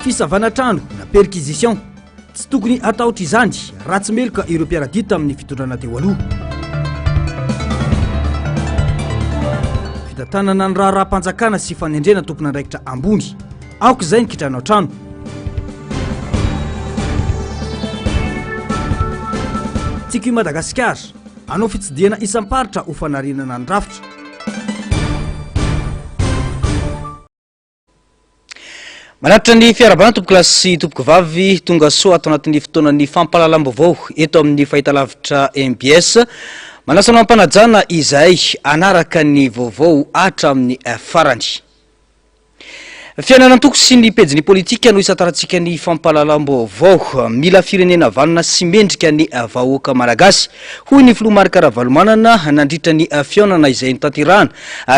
fisavana trano na perquisition tsy tokony ataotra izany ratsy meloka ireo mpiaradita amin'ny fitondrana teo aloha. Fitantanana ny raha-raha-mpanjakana sy fanendrena tompona andraikitra ambony aoka izay nikitrano trano. Tsika i Madagasikara anao fitsidiana isam-paritra ho fanarinana ny rafitra. Manatitra ny fiarabana tompoky lasy sy tompoky vavy tonga soa ato anatin'ny fotoanan'ny fampahalalam-baovao eto amin'ny fahitalavitra MBS. Manasa mampanajana izay anaraka ny vaovao atra amin'ny farany. Fiainana-toko sy ny pejiny politika no isataratsika ny fampahalalam-baovao mila firenena valona sy mendrika ny vahoaka malagasy. Hoy ny filoha Marc Ravalomanana nandritra ny fiainana izay notanterahana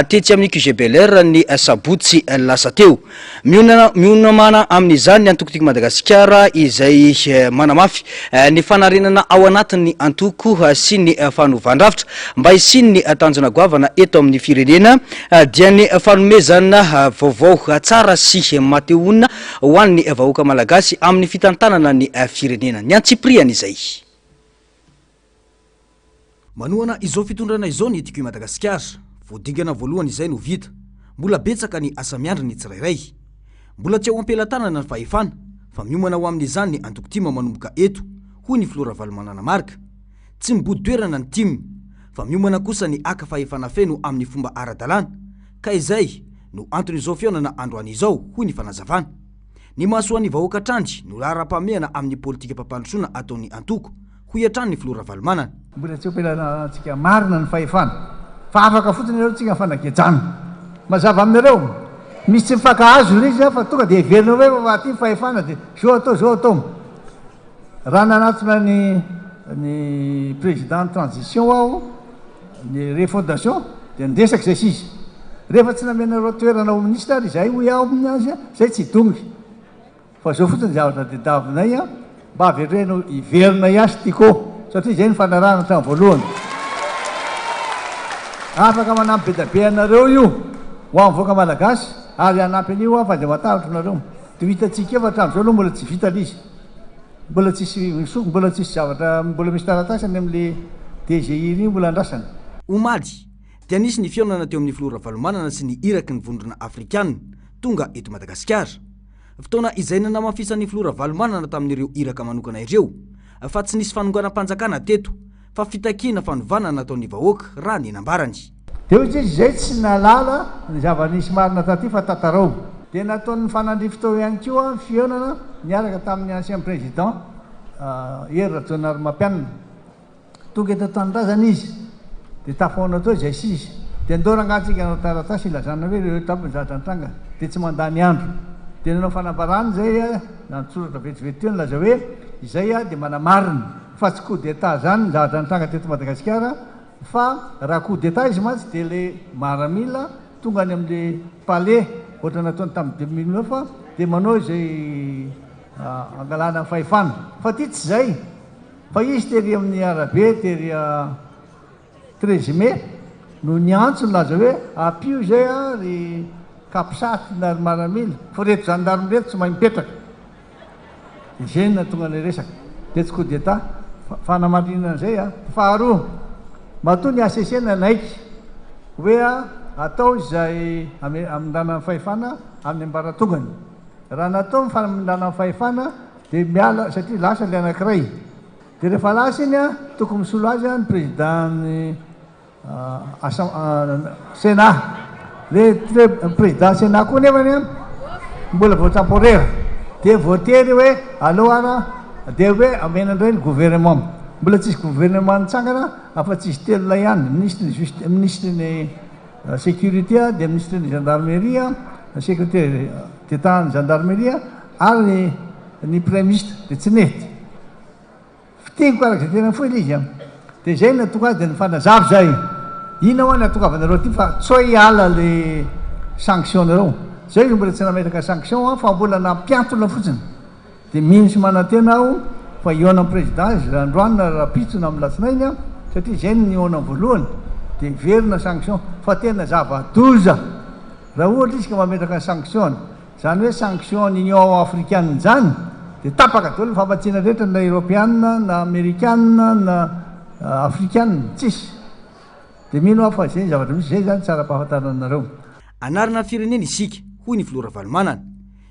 tetsy amin'ny QGBLR ny sabotsy lasa teo. Mionamana amin'izany antokotiky Madagasikara izay manamafy ny fanarenana ao anatin'ny antoko sy ny fanovandravitra mba hisiny ny tanjona goavana eto amin'ny firenena dia ny fanomezana vaovao tsara sy mateona ho an'ny vahoaka malagasy amin'ny fitantanana ny firenena ny antsipriana izay. Manohana izao fitondrana izao ny etiko i Madagasikara voadingana voalohany izay no vita mbola betsaka ny asa miandry ny tsirairay mbola tsy ao ampelantanana ny fahefana fa miomana ho amin'izany ny antoko tima manomboka eto hoy ny filoha Ravalomanana marika tsy mibody toerana ny tim fa miomana kosa ny aka fahefana feno amin'ny fomba ara-dalàna ka izay no antony izao fiainana androany izao hoy ny fanazavana. Ny mahasoan'ny vahoaka trandry no lara-pameana amin'ny politika mpampandrosoana ataon'ny antoko hoy hatrany ny filoha Ravalomanana. Mbola tsy ampelanantsika marina ny fahefana fa afaka fotsiny ireo tsika fanakejana mazava aminareo misy tsy mifankahazo izy fa tonga dia heverina hoe fa aty fahefana dia zao atao raha nanatona ny président transition aho ny refondation dia ndesaka zay sisy rehefa tsy namenareo toerana ho ministra ary izay hoy aho aminazy zay tsy dongy fa zao fotsiny zavatra didavinay mba avereno hiverina ihasy tiako satria zay ny fanarahana hatramin'ny voalohany. Afaka manampy be da be anareo io ho amin'ny vahoaka malagasy ary anampy an'io fa dia matahotra nareo dia hitatsika efa hatramin'izao aloha mbola tsy vita lizy mbola tsisy zavatra mbola misy taratasy any amin'le DGI io mbola andrasana. Omaly dia nisy ny fiainana teo amin'ny filoha Ravalomanana sy ny iraky ny vondrona afrikanina tonga eto Madagasikara. Fotoana izay nanamafisan'ny filoha Ravalomanana tamin'ireo iraka manokana ireo fa tsy nisy fanonganam-panjakana teto fa fitakiana fanovana nataon'ny vahoaka raha ny nambarany. Dia hoy izy zay tsy nalala ny zava-nisy marina taty fa tatarao dia nataon'ny fanandrifitao ihany koa fiainana niaraka tamin'ny ancien président Hery Rajaonarimampianina tonga eto tanindrazana izy dia tafaona tao izay sisy dia ndorangatsika anao taratasy ilazana hoe reo tapiny zatranitranga dia tsy mandany andro dia nanao fanambarany zay nantsoratra vetivety teo nilaza hoe izay dia manamarina fa tsy coup d'état zany zatranitranga teto Madagasikara fa raha coup d'état izy matsy dia le maramila tonga any amin'le palais ohatra nataony tamin'ny 2009 dia manao izay angalana ny fahefana fa ty tsy zay fa izy tery amin'ny arabe tery 13 mai no niantso nilaza hoe apio zay ry kapisaty na ry maramila fa reto gendarme reto tsy mahay mipetraka izay na tonga le resaka dia tsy coup d'état fanamarinana zay faharoa matoa ny ACC nanaiky hoe atao izay amindana ny fahefana amin'ny ambaratongany raha natao ny famindana ny fahefana dia miala satria lasa le anankiray dia rehefa lasa iny tokony misolo azy ny président ny Sénat le président Sénat koa nefany mbola vao temporaire dia voatery hoe aloha dia hoe amenandray ny gouvernement mbola tsisy gouvernement nitsangana afa tsisy telo lay ihany ministre ny sécurité dia ministre ny gendarmerie secrétaire d'état ny gendarmerie ary ny premier ministre dia tsy nety fiteniko araka zay tena foy izy dia zay natonga azy dia nifanazavy zay ina hoa natongavanareo ty fa tso hiala le sanction nareo zay mbola tsy nametraka sanction fa mbola nampiantona fotsiny dia mihinsy manantena aho fa iona amin'ny président izy androany na rapitsona amin'ny latsinainy satria zay ny iona voalohany dia verina sanction fa tena zava-doza raha ohatra izy ka mametraka ny sanction zany hoe sanction n'union africaine zany dia tapaka daholo ny fampatsiana rehetra na européanna na américanna na africanna tsisy dia mino aho fa zay zavatra misy zay zany tsara mpahafantaranareo. Anarana firenena isika hoy ny filora valomanana.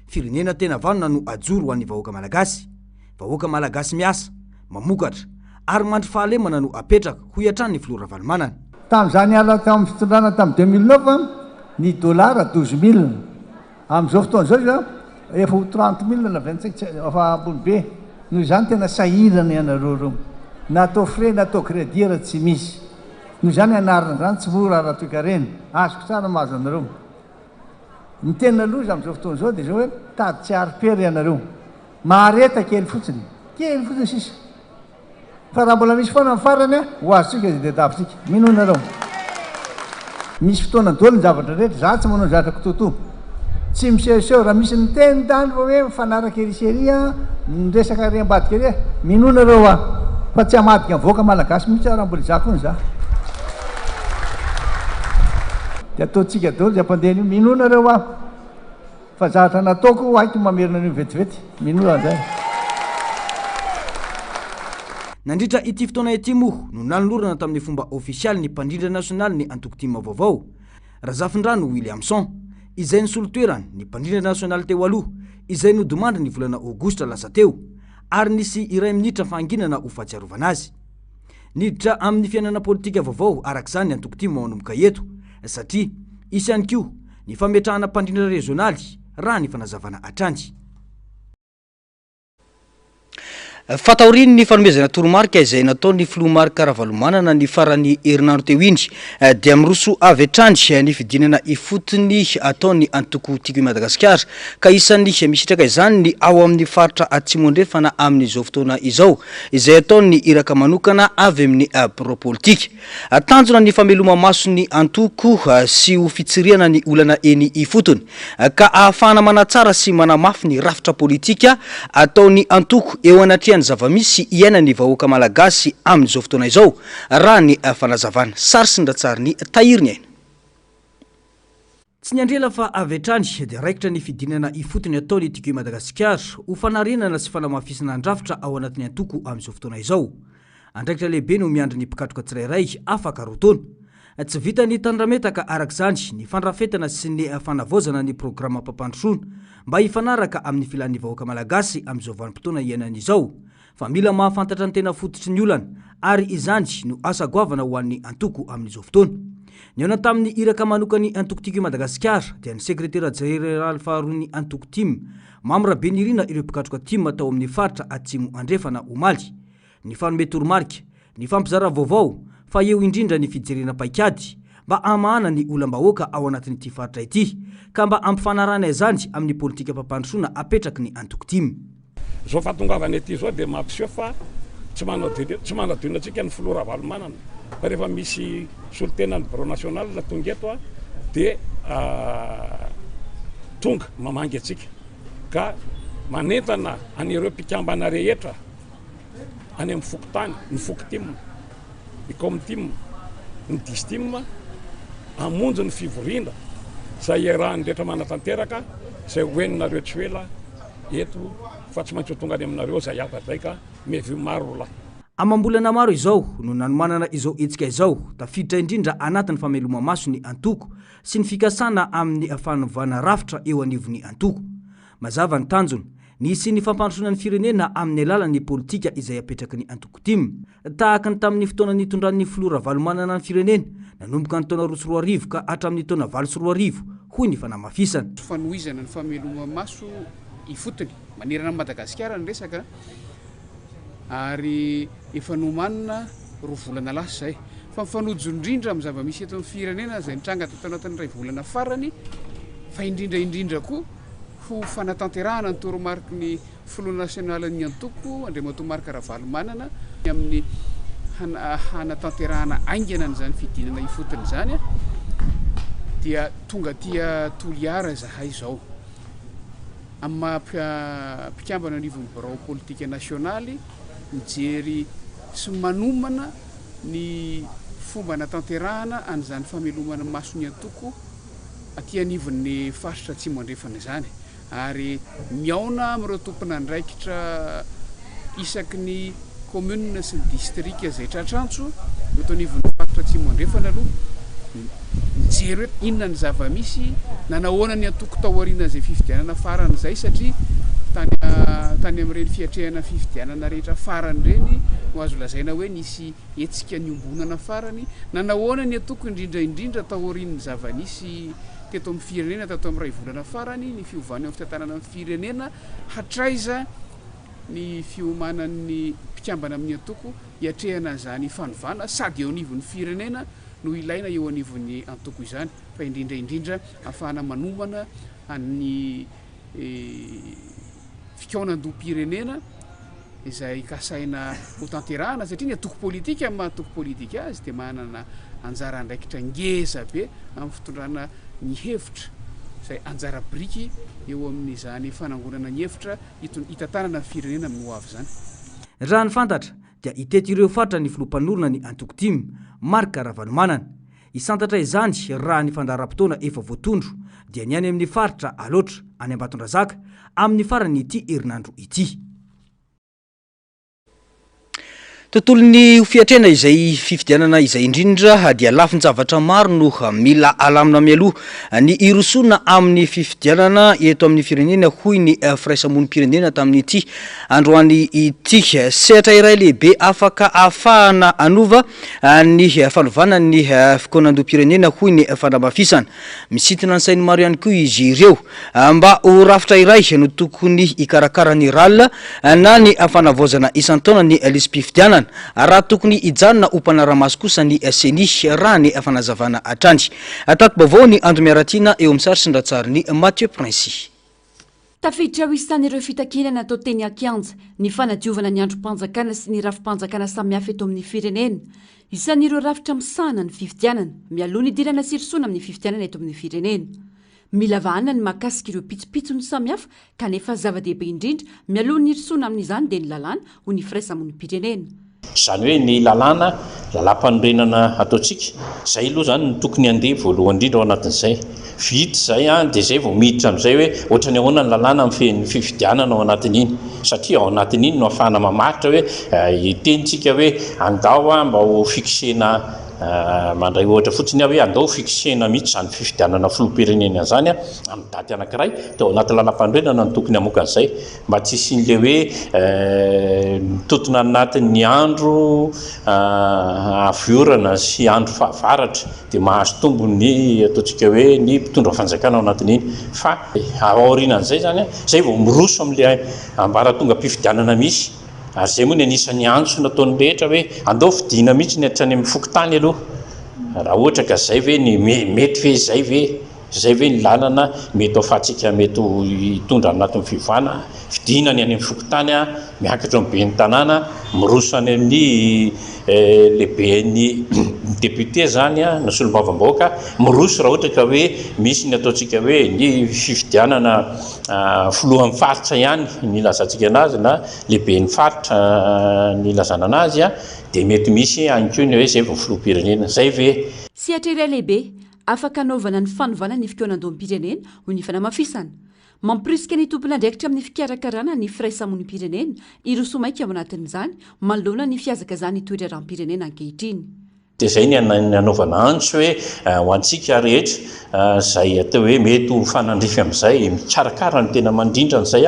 Firenena tena vanona no ajoro ho an'ny vahoaka malagasy. Vahoaka malagasy miasa, mamokatra ary mandry fahalemana no apetraka hoy hatrany ny filora valomanana. Tamin'izany ala tamin'ny fitondrana tamin'ny 2009 ny dollara 12 000 amin'izao fotoana izao izy efa ho 30 000 na 25 efa ambony be. Noho izany tena sahirana ianareo reo. Natao frais natao crédit raha tsy misy. Noho izany anarana zany tsy mora raha toe-karena. Azoko tsara mahazo anareo. Ny tena loza amin'izao fotoana izao dia zao hoe tady tsy ary-pery ianareo. Mahareta kely fotsiny sisa. Fa raha mbola misy foana amin'ny farany ho azotsika dia tafitsika. Mino nareo. Misy fotoana daholo ny zavatra rehetra. Za tsy manao zavatra kototo. Tsy misehoseho raha misy ny teny tany fa hoe mifanaraka eriseria miresaka ary ambadika ery mino nareo fa tsy hamadika mivoaka malagasy mihitsy raha mbola zako ny za. Dia ataontsika daholo zay ampandeha io mino nareo fa zavatra nataoko haiko mamerina an'io vetivety mino zay. Nandritra ity fotoana ity moa no nanolorana tamin'ny fomba ofisialy ny mpandrindra nasionaly ny antokotima vaovao Razafindrano Williamson izay ny solotoerany ny mpandrindra nasionaly teo aloha izay nodimandry ny volana Aogositra lasa teo ary nisy iray minitra fanginana ho fahatsiarovana azy. Niditra amin'ny fiainana politika vaovao arak'izany ny antokotima manomboka eto satria isy ihany koa ny fametrahana mpandrindra rezionaly raha ny fanazavana hatrany. Fataoriny ny fanomezana toromarika izay nataon'ny filomarika Ravalomanana ny farany herinandro teo indry dia miroso avy hatrany ny fidinana ifotony ataony antoko tiako i Madagasikara ka isan'ny misitraka izany ny ao amin'ny faritra atsimo andrefana amin'izao fotoana izao izay ataony iraka manokana avy amin'ny bureau politika. Tanjona ny fameloma maso ny antoko sy ho fitsiriana ny olana eny ifotony ka ahafahana manatsara sy manamafy ny rafitra politika ataony antoko eo anatria ny zava-misy iainany vahoaka malagasy amin'izao fotoana izao raha ny fanazavana sary sy ndratsary ny tahiriny aina. Tsy niandrela fa avy hatrany dia raikitra ny fidinana ifotony ataony tiako i Madagasikara ho fanarenana sy fanamafisana andrafitra ao anatin'ny antoko amin'izao fotoana izao. Andraikitra lehibe no miandry ny mpikatoka tsirairay afaka rotaona. Tsy vita ny tandrametaka arak'izany ny fandrafetana sy ny fanavaozana ny programa mpampandrosoana mba hifanaraka amin'ny filan'ny vahoaka malagasy amin'izao vanim-potoana iainan'izao. Fa mila mahafantatra ny tena fototry ny olana ary izany no asa goavana ho an'ny antoko amin'izao fotoana. Ny ao tamin'ny iraka manokany antoko tiako i Madagasikara dia ny sekretera jeneraly faharoa ny antoko tim Mamra Benirina ireo mpikatroka tim atao amin'ny faritra atsimo andrefana omaly. Ny fanome toromarika, ny fampizara vaovao fa eo indrindra ny fijerena paikady mba amahana ny olam-bahoaka ao anatin'ity faritra ity ka mba ampifanarana izany amin'ny politika mpampandrosoana apetraky ny antoko tim. Zao fatongavana ity zao dia mampiseho fa tsy manadino antsika ny filora Ravalomanana fa rehefa misy solotenan'ny bureau national tonga eto dia tonga mamangy atsika ka manentana an'ireo mpikambana rehetra any amin'ny fokotany ny fokotim ny comtim ny distim amonjo ny fivoriana zay iarahany rehetra manatanteraka zay hoeninareo tsy hoela eto fa tsy maintsy tonga any aminareo zay zay ka mevy maro lahy. Amambolana maro izao no nanomanana izao etsika izao tafiditra indrindra anatin'ny fameloma maso ny antoko sy ny fikasana amin'ny fanovana rafitra eo anivon'ny antoko. Mazava ny tanjona nisy ny fampandrosoana ny firenena amin'ny alalan'ny politika izay apetraky ny antoko tim tahaka ny tamin'ny fotoana nitondran'ny filora Ravalomanana ny firenena nanomboka ny taona 2004 ka hatramin'ny taona 2024 hoy ny fanamafisana. Fanohizana ny fameloma maso ifotony manerana Madagasikara ny resaka ary efa nomanina roa volana lasa zay fa mifanojo indrindra amin'ny zava-misy eto amin'ny firenena zay nitranga tao anatin'ny ray volana farany fa indrindra koa ho fanatanterahana ny toromarika ny filoha nasionaly ny antoko Andriamatomarika Ravalomanana amin'ny hanatanterahana aingana n'izany fidinana ifotony zany dia tonga tia toliara zahay zao amin'ny mpikambana anivon'ny bureau politika nasionaly mijery sy manomana ny fomba natanterahana an'izany famelomana maso ny antoko aty anivon'ny faritra atsimo andrefana izany ary miaona amin'ireo tompona andraikitra isaky ny commune sy ny distrika zay tratrantso eto anivon'ny faritra atsimo andrefana aloha mijery hoe inona ny zava-misy nanahoana ny atoko taoriana zay fifidianana farany zay satria tany amin'ireny fiatrehana fifidianana rehetra farany reny no azo lazaina hoe nisy etsika niombonana farany nanahoana ny atoko indrindraindrindra taorian'ny zava-nisy teto amin'ny firenena tato amin'ny ray volana farany ny fiovana amin'ny fitantanana amin'ny firenena hatraiza ny fiomanan'ny mpikambana amin'ny atoko hiatrehana zany fanovana sady eo anivon'ny firenena no ilaina eo anivon'ny antoko izany fa indrindraindrindra ahafahana manomana any fikaonandoam-pirenena izay kasaina ho tanterahana satria ny atoko politika amin'ny mahatoko politika azy dia manana anjara andraikitra ngeza be amin'ny fitondrana ny hevitra izay anjara briky eo amin'izany fanangonana ny hevitra hitantanana ny firenena amin'ny ho avy zany raha ny fantatra dia iteto ireo faritra ny filompanorona ny antoko dimy Marc Ravalomanana isantatra izany raha ny fandaharam-potoana efa voatondro dia ny any amin'ny faritra aloatra any Ambatondrazaka amin'ny farany ity herinandro ity. Tontolon'ny fiatrena izay fifidianana izay indrindra dia lafiny zavatra maro no mila alamina mialoha ny irosona amin'ny fifidianana eto amin'ny firenena hoy ny firaisamonim-pirenena tamin'ity androany ity sehatra iray lehibe afaka ahafahana anova ny fanovana ny fikoanandoam-pirenena hoy ny fanamafisana misintona ny sainy maro ihany koa izy ireo mba ho rafitra iray no tokony ikarakara ny ralina na ny fanavozana isan-taona ny lisy-pifidianana raha tokony ijanona hompanaramaso kosa ny seni raha ny fanazavana atrany atato bavao ny andro miaratiana eo amin'ny sary sindratsary ny Mathieu Princy. Tafiditra ho isan'ireo fitakinana atao teny Akianja ny fanadiovana ny androm-panjakana sy ny rafim-panjakana samihafa eto amin'ny firenena isan'ireo rafitra misahana ny fifidianana mialoha ny idirana sirisoana amin'ny fifidianana eto amin'ny firenena mila vahana ny mahakasika ireo pitsopitsony samihafa kanefa zava-dehibe indrindra mialoha ny irisoana amin'izany dia ny lalàna ho ny firaisamonim-pirenena. Zany hoe ny lalàna lalam-panorenana ataontsika zay aloha zany ny tokony andeha voalohany indrindra ao anatin'izay vita zay dia zay vao miditra amin'izay hoe ohatra ny ahoana ny lalàna amin'ny fifidianana ao anatin'iny satria ao anatin'iny no ahafahana mamaritra hoe itentsika hoe andao mba ho fikisena mandray ohatra fotsiny hoe andao fikisena mihitsy zany fifidianana filoham-pirenena zany amin'ny daty anankiray dia ao anaty lalam-panorenana no tokony hamoaka an'izay mba tsy isin'le hoe mitotona anatin'ny andro aviorana sy andro fahavaratra dia mahazo tombony ataontsika hoe ny mpitondra fanjakana ao anatin'iny fa aorianan'izay zany zay vao miroso amin'le ambaratonga mpifidianana misy ary zay moa ny anisan'ny antso nataony rehetra hoe andao fidiana mihitsy ny hatrany amin'ny fokotany aloha raha ohatra ka zay ve ny mety ve zay ve ny lalana mety afatsika mety hitondra anatin'ny fivana fidinany any amin'ny fokotany miakatra amin'ny ben'ny tanàna miroso any amin'ny lehiben'ny député zany na solombavam-bahoaka miroso raha ohatra ka hoe misy ny ataontsika hoe ny fifidianana filohan'ny faritra ihany ny lazantsika anazy na lehiben'ny faritra ny lazana anazy dia mety misy ankoa ny hoe zay vao filoham-pirenena zay ve sehatra iray lehibe afaka anaovana ny fanovana ny fikoanandoam-pirenena ho ny fanamafisana mampirisika ny tompon'andraikitra amin'ny fikarakarana ny firaisamonim-pirenena irosomaika ao anatin'izany manoloana ny fiazaka zany itoedraram-pirenena ankehitriny. dia zay ny anaovana antso hoe ho antsika rehetra zay atao hoe mety ho fanandrify amin'izay mikarakara ny tena mandrindra n'izay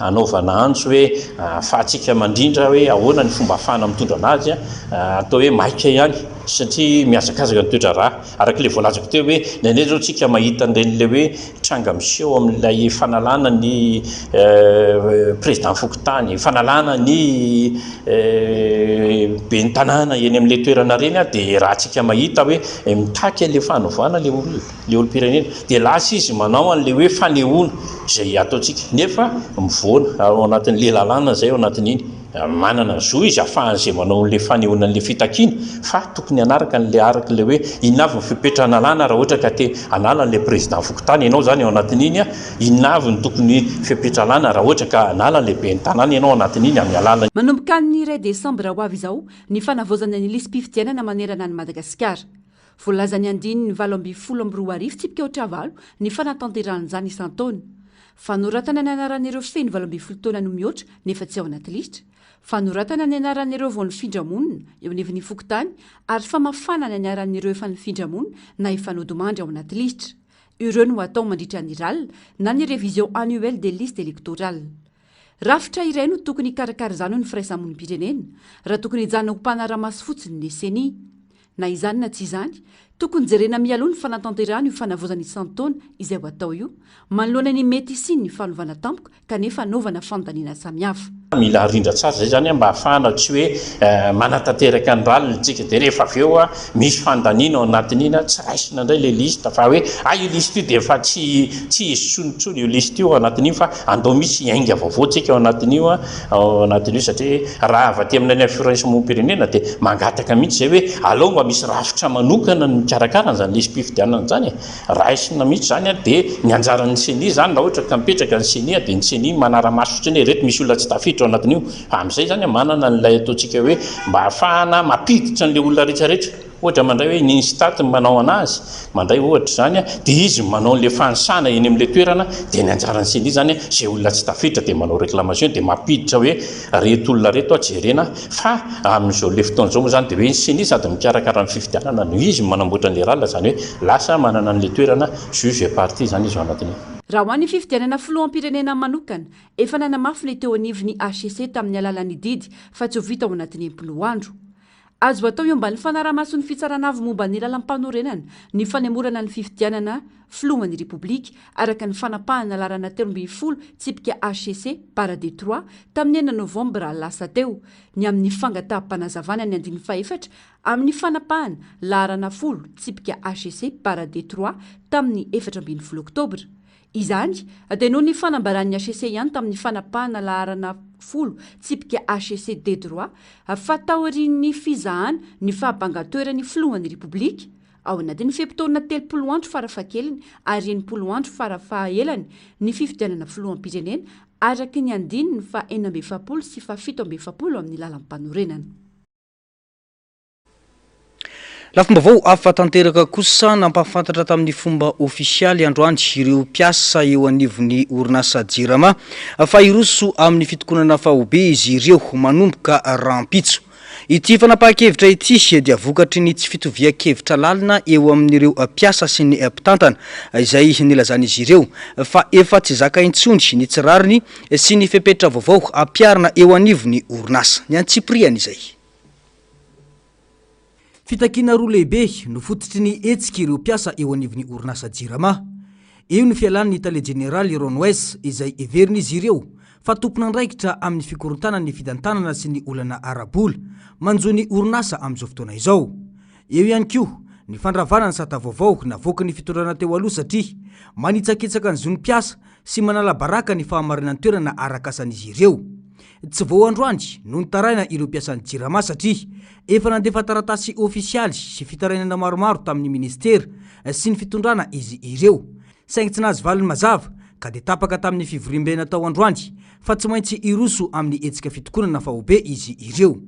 anaovana antso hoe ahafahantsika mandrindra hoe ahoana ny fomba ahafahana mitondra anazy atao hoe maika ihany satria miazakazaka ny toetra raha arak'ilay voalazako teo hoe nandray zao tsika mahita an'iren'le hoe tranga miseho amin'ilay fanalana ny président fokotany fanalana ny ben'ny tanàna eny amin'ilay toerana reny dia raha tsika mahita hoe mitaky an'ilay fanaovana le olo-pirenena dia lasa izy manao an'ilay hoe fanehoana izay ataontsika nefa mivoana ao anatin'le lalàna zay ao anatin'iny manana zo izy ahafahan'izay manao n'le fanehoana n'le fitakiana fa tokony anaraka n'le arak'le hoe inavy ny fipetrana alana raha ohatra ka te anala n'le président fokotany ianao zany ao anatin'iny inavy ny tokony fipetralana raha ohatra ka anala n'le ben'ny tanàna ianao anatin'iny amin'ny alala manomboka ny 1 desambra ho avy izao ny fanavozana ny lisy-pifidianana manerana ny Madagasikara voalaza ny andiny ny 7 ambin'ny 10 amby 2 arivo tsipika oatra valo ny fanatanteran'izany isan-taona fanoratana ny anaran'ireo feno 12 taona no mihoatra nefa tsy ao anaty lisitra, fanoratana ny anaran'ireo vao nifindra-monina eo anivon'ny fokotany ary famafana ny anaran'ireo efa nifindra-monina na efa nodimandry ao anaty lisitra. Ireo no atao mandritra ny RAL na ny révision annuelle des listes électorales. Rafitra iray no tokony hikarakara izany ny firaisamonim-pirenena raha tokony hijanona ho mpanara-maso fotsiny ny CENI. Na izany na tsy izany, tokony jerena mialoha ny fanatanterahana io fanavozana isan-taona izay ho atao io, manoloana ny mety sy ny fanovana tampoka kanefa anaovana fandaniana samihafa. Mila arindra tsara zay zany mba hahafahana tsy hoe manatanteraka ny RAL tsika dia rehefa avy eo misy fandaniana ao anatin'ina tsy raisina indray le lista fa hoe io lista io dia efa tsy izy tsonitsony io lista io ao anatin'io fa andao misy ainga vaovao tsika ao anatin'io satria raha avy aty amin'ny firaisamonim-pirenena dia mangataka mihitsy zay hoe alao mba misy rafitra manokana ny mikarakara zany listam-pifidianana zany raisina mihitsy zany dia ny anjaran'ny CENI zany na ohatra ka mipetraka ny CENI dia ny CENI manara-maso fotsiny reto misy olona tsy tafiditra anatin'io amin'izay zany manana n'ilay ataontsika hoe mba hahafahana mampiditra n'le olona rehetrarehetra ohatra mandray hoe ny instat manao anazy mandray ohatra zany dia izy manao n'le fanisana eny amin'le toerana dia ny anjaran'ny CENI zany zay olona tsy tafiditra dia manao réclamation dia mampiditra hoe reto olona reto jerena fa amin'izao le fotoan'izao moa zany dia hoe ny CENI sady mikarakara ny fifidianana no izy manamboatra n'le RAL zany hoe lasa manana n'le toerana juge et partie zany izy ao anatin'io. Raha ho an'ny fifidianana filoham-pirenena manokana, efa nanamafy ny teo anivon'ny HCC tamin'ny alalan'ny didy fa tsy ho vita ao anatin'ny 10 andro. Azo atao eo mba ny fanaraha-maso ny fitsaranavy momba ny lalam-panorenana ny fanemorana ny fifidianana filohan'ny Repoblika araka ny fanapahana larana 13 tsipika HCC para D3 tamin'ny 9 Novambra lasa teo, ny amin'ny fangataham-panazavana ny 14 amin'ny fanapahana larana 10 tsipika HCC para D3 tamin'ny 14 Oktobra. Izany dia noho ny fanambaran'ny HCC ihany tamin'ny fanapahana laharana 10 tsipika HCC D3 fatahorin'ny fizahana ny fahabangattoeran'ny filohan'ny Repoblika ao anatin'ny fepitaona 30 andro farafahakeliny ary 90 andro farafahaelany ny fifidianana filoham-pirenena araka ny andininy fa 6 sy fa 7 amin'ny lalam-panorenana. Lafim-baovao afa-tanteraka kosa nampahafantatra tamin'ny fomba ofisialy androany ireo mpiasa eo anivon'ny orinasa Jirama fa iroso amin'ny fitokonana fahobe izy ireo manomboka rampitso. Ity fanapahan-kevitra ity dia vokatry ny tsy fitovian-kevitra lalina eo amin'ireo mpiasa sy ny mpitantana izay nilazan'izy ireo fa efa tsy zaka intsony ny tsirariny sy ny fepetra vaovao ampiarina eo anivon'ny orinasa. Ny antsipriany izay. Fitakina roa lehibe no fototry ny etsika ireo mpiasa eo anivon'ny orinasa Jirama. Eo ny fialan'ny Italia Generaly Ron Wes izay everin'izy ireo fa tompona andraikitra amin'ny fikorontana ny fidantanana sy ny olana arabola manjo ny orinasa amin'izao fotoana izao. Eo ihany koa ny fandravana ny sata vaovao navoaka ny fitondrana teo aloha satria manitsakitsaka ny zony mpiasa sy manala baraka ny fahamarinan'ny toerana arakasan'izy ireo. Tsy vao androany no nitaraina ireo mpiasan'ny Jirama satria efa nandefa taratasy ofisialy sy fitarainana maromaro tamin'ny ministera sy ny fitondrana izy ireo. Saingy tsy nahazo valiny mazava ka dia tapaka tamin'ny fivorimbena tao androany fa tsy maintsy iroso amin'ny etsika fitokonana fahobe izy ireo.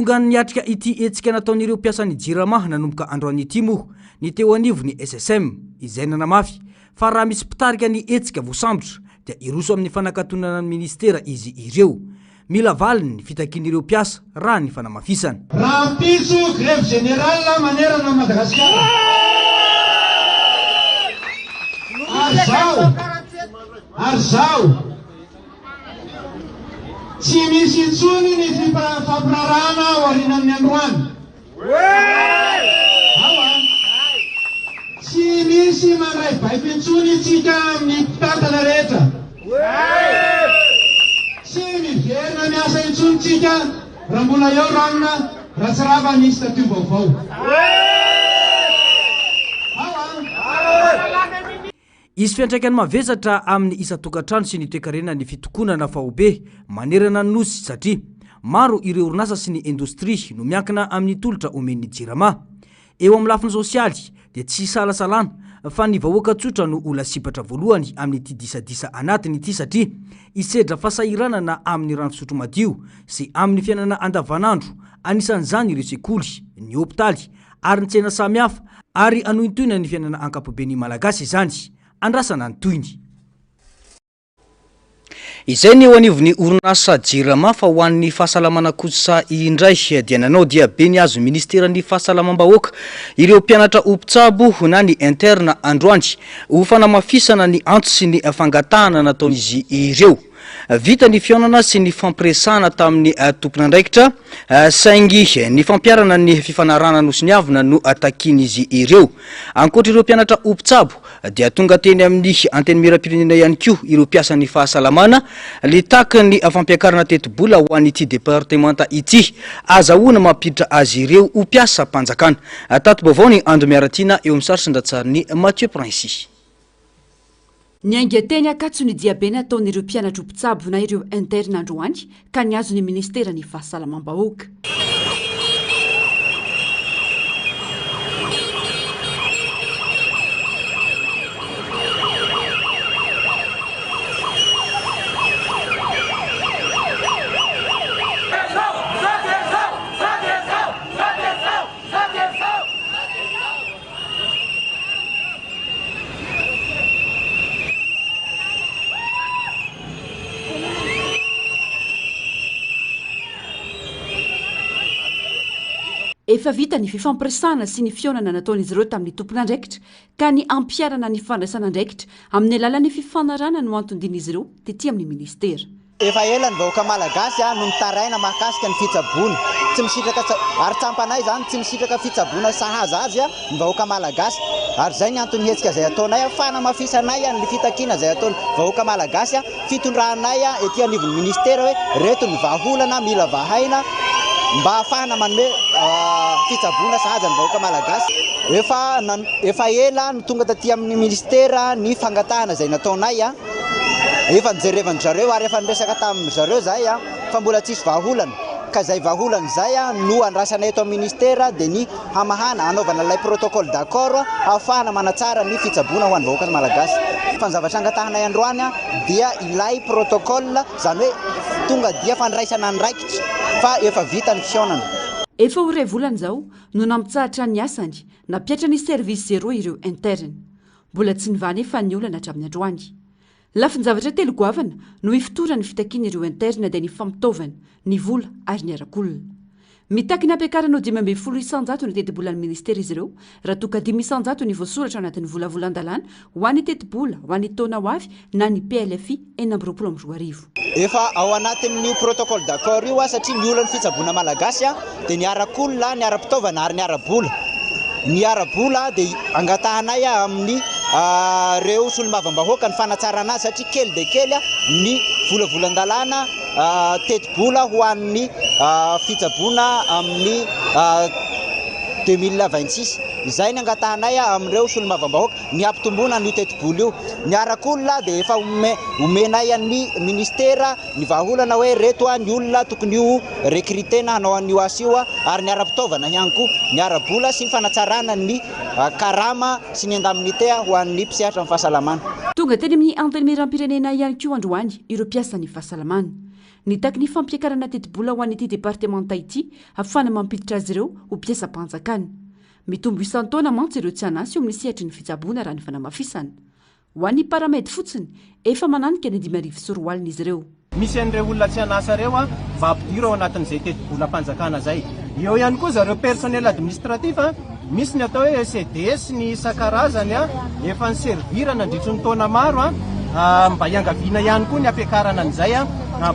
Tonga niatrika ity etsika nataon'ireo mpiasan'ny Jirama nanomboka androany ity moa ny teo anivon'ny SSM izay nanamafy fa raha misy pitarika ny etsika voasambotra dia iroso amin'ny fanakatonana ny ministera izy ireo. Mila valiny ny fitakin'ireo mpiasa raha ny fanamafisana. Rampitso grève générale manerana Madagasikara. Arzao tsy misy intsony ny fampirarana ao aorianan'ny androany. Tsy misy mandray baiko intsony itsika amin'ny mpitantana rehetra. Tsy miverina miasa intsony tsika raha mbola eo ranona raha tsy rava ny statut vaovao. Izy fiantraikany mavesatra amin'ny isa-tokantrano sy ny toe-karena ny fitokonana fahobe manerana ny nosy satria maro ireo orinasa sy ny indostria no miankina amin'ny tolotra omen'ny jirama. Eo amin'ny lafiny sosialy dia tsy salasalana fa ny vahoaka tsotra no ola sipatra voalohany amin'ny ity disadisa anatiny ity satria isedra fasahiranana amin'ny rano fisotro madio sy amin'ny fiainana andavanandro anisan'izany ireo sekoly, ny hopitaly ary ny tsena samihafa ary anointoina ny fiainana ankapobeny malagasy izany. Andrasana ny toyny. Izay ny anivon'ny orinasa jirama fa ho an'ny fahasalamana kosa indray dia nanao dia be ny azo ministeran'ny fahasalamam-bahoaka ireo mpianatra ompitsabo na ny interna androany ho fanamafisana ny antso sy ny fangatahana nataon'izy ireo. Vita ny fionana sy ny fampiresana tamin'ny tompon'andraikitra saingy ny fampiarana ny fifanarana nosy ny avina no atakin'izy ireo. Ankoatra ireo mpianatra ompitsabo dia tonga teny amin'ny anteny miram-pirenena ihany koa ireo mpiasan'ny fahasalamana litaka ny fampiakarana tetibola ho an'ity departemanta ity azahoana mampiditra azy ireo ho mpiasa mpanjakana. Tato baovao ny Ando Miaratina eo amin'ny sary sindatsariny Mathieu Princy. Ny aingateny akatsony diabena ataon'ireo mpianatra ompitsabo na ireo interna androany ka ny azony ministeran'ny fahasalamam-bahoaka. Efa vita ny fifampiresana sy ny fionana nataon'izy ireo tamin'ny tompon'andraikitra ka ny ampiarana ny fandraisana andraikitra amin'ny alalan'ny fifanarana no antondin'izy ireo tetỳ amin'ny ministera. Efa ela ny vahoaka malagasy no mitaraina mahakasika ny fitsaboana. Tsy misitraka ary tsampanay zany tsy misitraka fitsaboana sahaza azy ny vahoaka malagasy. Ary zay ny antony hetsika zay ataonay fanamafisanay ny fitakiana zay ataony vahoaka malagasy fitondrahanay etỳ anivon'ny ministera hoe reto ny vahaolana mila vahaina mba ahafahana manome fitsaboana sahaza ny vahoaka malagasy. Efa ela ny tonga taty amin'ny ministera ny fangatahana zay nataonay efa nijerevany zareo ary efa niresaka tamin'ny zareo zay fa mbola tsisy vahaolana ka zay vahaolana zay no andrasanay eto amin'ny ministera dia ny hamahana anaovana ilay protocole d'accord ahafahana manatsara ny fitsaboana ho an'ny vahoaka malagasy. Fa ny zavatra angatahanay androany dia ilay protocole zany hoe tonga dia fandraisana andraikitra fa efa vita ny fionana. Efa ho iray volana zao no nampitsahatra ny asany nampiatra ny service zero ireo interne. Mbola tsy nivany efa ny olana hatramin'ny androany. Lafiny zavatra telo goavana no ifitora ny fitakiana ireo interne dia ny fampitovana, ny vola ary ny arakolona. Mitaky ny ampiakarana 500 isanjato ny tetibolan'ny ministera izy ireo raha toka 5 isanjato ny voasoratra anatin'ny volavolan-dalàna ho an'ny tetibola, ho an'ny taona ho avy na ny PLFI 420. Efa ao anatin'ny protocole d'accord io satria ny olana fitsaboana malagasy dia ny arakolona, ny ara-pitaovana ary ny arabola. Ny arabola dia angatahanay amin'ny reo solombavam-bahoaka ny fanatsarana azy satria kely dia kely ny volavolan-dalàna tetibola ho an'ny fitsaboana amin'ny 2026. Izay ny angatahanay amin'ireo solombavam-bahoaka ny ampitomboana ny tetibola io. Ny arakolona dia efa omenay ny ministera ny vahaolana hoe reto ny olona tokony ho rekritena hanao an'io asa io ary ny ara-pitaovana ihany koa ny arabola sy ny fanatsarana ny karama sy ny indemnité ho an'ny mpisehatra amin'ny fahasalamana. Tonga teny amin'ny antony miram-pirenena ihany koa androany ireo mpiasan'ny fahasalamana. Nitaky ny fampiakarana tetibola ho an'ity departemanta ity ahafahana mampiditra azy ireo ho mpiasa mpanjakana. Mitombo isan-taona mantsy ireo tsy anasy eo amin'ny sehatry ny fitsaboana raha ny fanamafisana. Ho an'ny paramedy fotsiny efa mananika ny 5,4 alina izy ireo. Misy an'ireo olona tsy anasa reo vampidiro ao anatin'izay tetibola mpanjakana zay. Eo ihany koa zareo personnel administratif misy ny atao hoe CDS ny isan-karazany efa ny servira nandritry ny taona maro mba hiangaviana ihany koa ny ampiakarana an'izay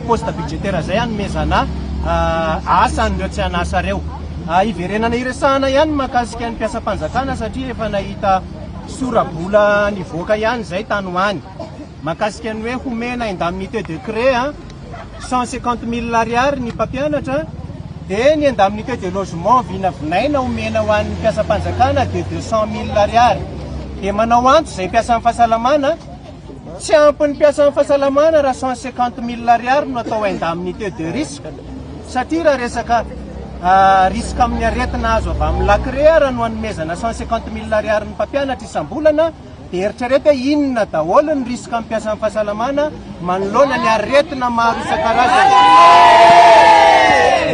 poste budgetaire zay nomezana asa an'ireo tsy anasa reo. Iverenana iresahana ihany makasika ny mpiasa-mpanjakana satria efa nahita sorabola nivoaka ihany zay tany hoany makasika ny hoe homena indemnité de cré 150 000 ariary ny mpampianatra dia ny indemnité de logement vinavinaina homena ho an'ny mpiasa-mpanjakana dia 200 000 ariary. dia manao antso izay mpiasa amin'ny fahasalamana tsy ampiny mpiasa amin'ny fahasalamana raha 150 000 ariary no atao indemnité de risque satria raha resaka risque amin'ny aretina azo avy amin'ny lacréara no hanomezana 150 000 ariary ny mpampianatra isam-bolana dia eritrereto inona daholo ny risque amin'ny mpiasa amin'ny fahasalamana manoloana ny aretina maro isan-karazany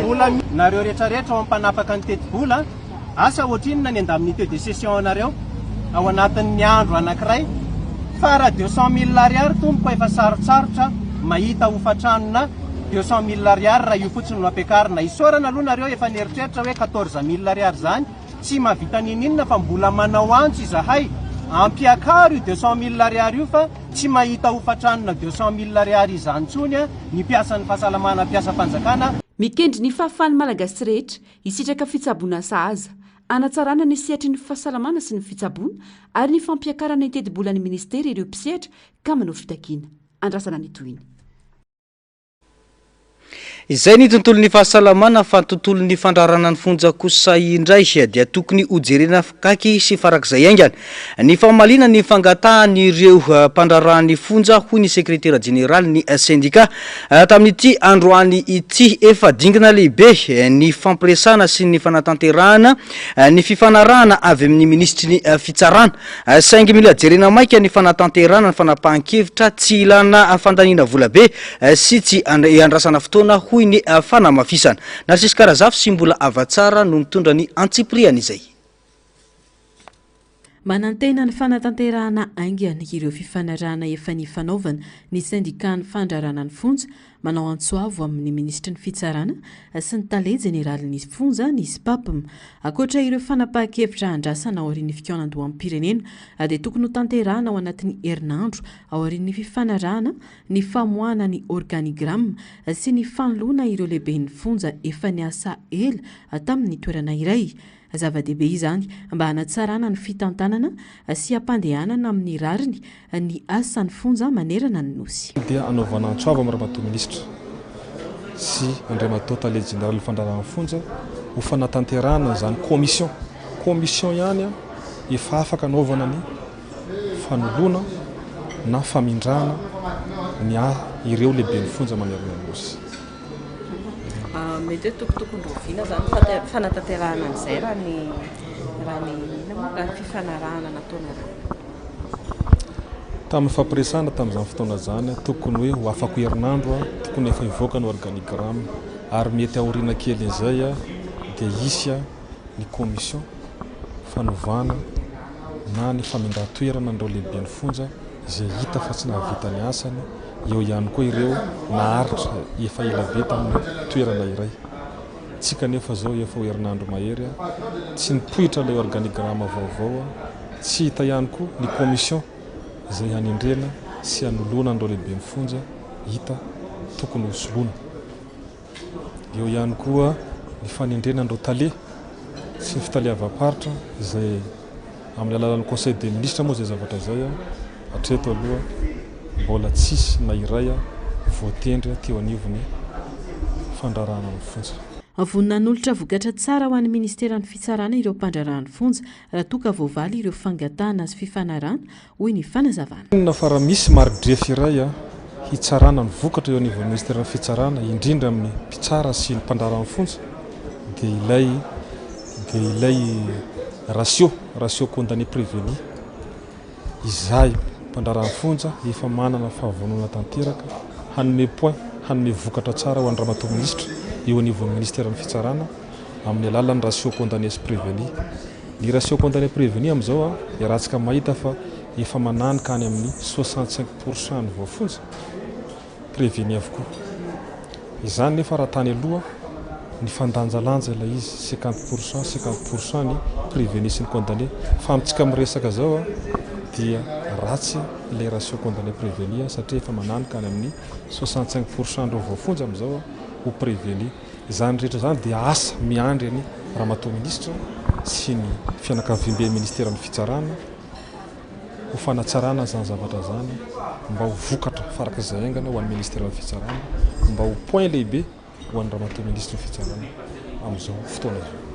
vola nareo rehetrarehetra ao ampanapaka ny teti-bola asa ohatrinona ny indemnité de cession anareo ao anatin'ny andro anankiray fa raha 200 000 ariary tomboka efa sarotsarotra mahita hofatranona 200 000 ariary raha io fotsiny no ampiakarina isorana aloha nareo efa nieritreritra hoe 14 000 ariary zany tsy mahavita ninina fa mbola manao antso izahay ampiakaro io 200 000 ariary io fa tsy mahita hofatranona 200 000 ariary izany ntsony ny mpiasan'ny fahasalamana mpiasa fanjakana mikendry ny fahafahany malagasy rehetra isitraka fitsaboana sahaza anatsarana ny sihatry ny fahasalamana sy ny fitsaboana ary ny fampiakarana itedi-bola ny ministera ireo mpisehatra ka manao fitakiana andrasana ny toiny izay ny tontolo ny fahasalamana fa tontolo ny fandrarana ny fonja kosa indray dia tokony hojerena kaky sy farak'izay aingana ny famalina ny fangatahanyireo mpandrarany fonja hoy ny sekretera jeneraly ny syndicat tamin'ity androany ity efa dingina lehibe ny fampiresana sy ny fanatanterahana ny fifanarahana avy amin'ny ministry ny fitsarana saingy mila jerena maika ny fanatanterahana ny fanapahan-kevitra tsy ilana fandaniana vola be sy tsy andrasana fotoana hoy ny fanamafisana narcisy karazafy sy mbola avatsara no mitondra ny antsipriana izay manantena ny fanatanterahana aingana ireo fifanarahana efa nifanaovana ny syndicat ny fandrarana ny fonja manao antsoavo amin'ny ministra ny fitsarana sy ny tale jeneralin'ny fonja ny spapm akoatra ireo fanapahan-kevitra andrasana ao aorian'ny fikaonandohan'ny pirenena dia tokony ho tanterahana ao anatin'ny herinandro ao aorian'ny fifanarahana ny famoahana ny organigramme sy ny fanoloana ireo lehibe ny fonja efa niasa ela tamin'ny toerana iray zava-dehibe izany mba hanatsarana ny fitantanana sy ampandehanana amin'ny rariny ny asan'ny fonja manerana ny nosy dia anaovana antsoavo amin'ny ramatoa ministra sy andriamatoa tale jeneraly fandrarana fonja ho fanatanterahana izany commission ihany efa afaka anaovana ny fanoloana na famindrana ny ireo lehibe ny fonja manerana ny nosy mety hoe tokotokony roviana zany fanatanterahana an'izay raha ny fifanarahana nataonareo tamin'ny fampiresana tamin'izany fotoana zany tokony hoe ho afaka herinandro tokony efa hivoaka ny organigramme ary mety aoriana kely izay dia isy ny commission fanovana na ny famindran-toerana andreo lehibe ny fonja izay hita fa tsy nahavita ny asany eo ihany koa ireo naharitra efa ela be tamin'ny toerana iray tsika nefa zao efa ho herinandro mahery tsy nipohitra ilay organigramme vaovao tsy hita ihany koa ny commission izay hanindrena sy hanoloana andreo lehibe ny fonja hita tokony hosoloana eo ihany koa ny fanindrena andreo tale sy ny fitaleava-paritra izay amin'ny alalan'ny conseil des ministres moa zay zavatra zay hatreto aloha mbola tsisy na iray voatendry teo anivony fandrarana ny fonja vonina n'olotra vokatra tsara ho an'ny ministeran'ny fitsarana ireo mpandrarahany fonja raha toka voavaly ireo fangatahana sy fifanarahana hoy ny fanazavana na fa raha misy maridrefy iray hitsarana ny vokatra eo anivon'ny ministeran'ny fitsarana indrindra amin'ny mpitsara sy ny mpandrarahany fonja dia ilay ratio condamné prévenu izay mpandrarahany fonja efa manana fahavonona tanteraka hanome point hanome vokatra tsara ho an'ny ramatoa ministra eo anivon'ny ministera ny fitsarana amin'ny alalan'ny ratio condamné sy prévenu ny ratio condamné prévenu amin'izao rahantsika mahita fa efa mananika any amin'ny 65% ny voafonja prévenu avokoa izany nefa raha tany aloha ny fandanjalanja ilay izy 50% ny prévenu sy ny condamné fa amintsika miresaka zao dia ratsy ilay ratio condamné prévenu satria efa mananika any amin'ny 65% ireo voafonja amin'izao ho prévenu izany rehetra zany dia asa miandry ny ramatoa ministra sy ny fianakaviam-be ministera ny fitsarana ho fanatsarana zany zavatra zany mba ho vokatra farak'izay aingana ho an'ny ministera ny fitsarana mba ho point lehibe ho an'ny ramatoa ministra ny fitsarana amin'izao fotoana izao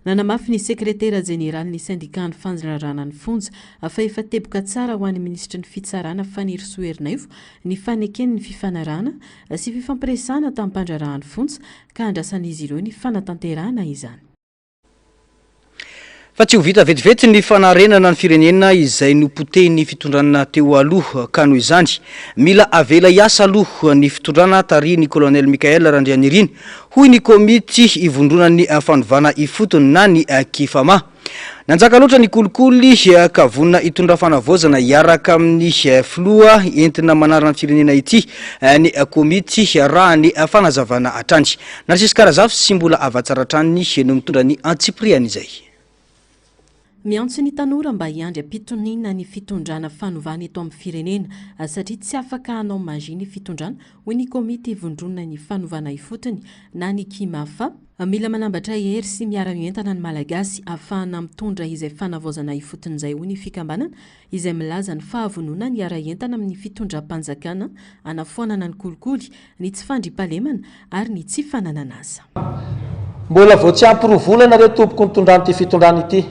nanamafy ny sekretera jeneraly ny syndicat ny fanjarana ny fonja fa efa teboka tsara ho an'ny ministra ny fitsarana Faniry Soerinaivo ny fanekeny ny fifanarana sy fifampiresana tamin'ny mpandrarahany fonja ka andrasan'izy ireo ny fanatanterahana izany. Fa tsy ho vita vetivety ny fanarenana ny firenena izay nopotehiny fitondrana teo aloha ka noho izany mila avela hiasa aloha ny fitondrana tariny Colonel Mikael Randrianiriny hoy ny komity ivondronan'ny fanovana ifotony na ny kifama. Nanjaka loatra ny kolikoly ka vonina itondra fanavozana iaraka amin'ny filoha entina manarana ny firenena ity ny komity raha ny fanazavana atrany. Narcisy Karazafy sy mbola avatsaratrany no mitondra ny antsipriany izay. Miantso ny tanora mba hiandry ampitonina ny fitondrana fanovana eto amin'ny firenena satria tsy afaka hanao magie ny fitondrana hoy ny komity ivondronana ny fanovana ifotony na ny kimafa. Mila manambatra hery sy miara-mientana ny malagasy ahafahana mitondra izay fanavozana ifotony izay hoy ny fikambanana izay milaza ny fahavonona ny ara-entana amin'ny fitondram-panjakana anafoanana ny kolikoly ny tsy fandripalemana ary ny tsy fananana asa. Mbola vao tsy ampyrovolana ireo tompoko ny tondrany ity fitondrana ity.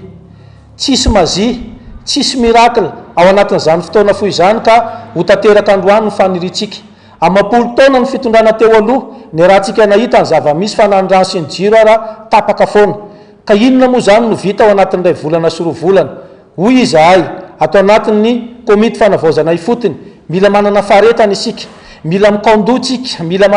Tsisy magie, tsisy miracle ao anatin'izany fotoana foy izany ka ho tanteraka androany ny faniritsika. Amapolo taona ny fitondrana teo aloha ny rahantsika nahita ny zava-misy fanandrano sy ny jiro ara tapaka foana. Ka inona moa izany no vita ao anatin'ilay volana sy roa volana. Hoy izahay ato anatin'ny komity fanavaozana ifotony mila manana faharetana isika, mila mikandotsika, mila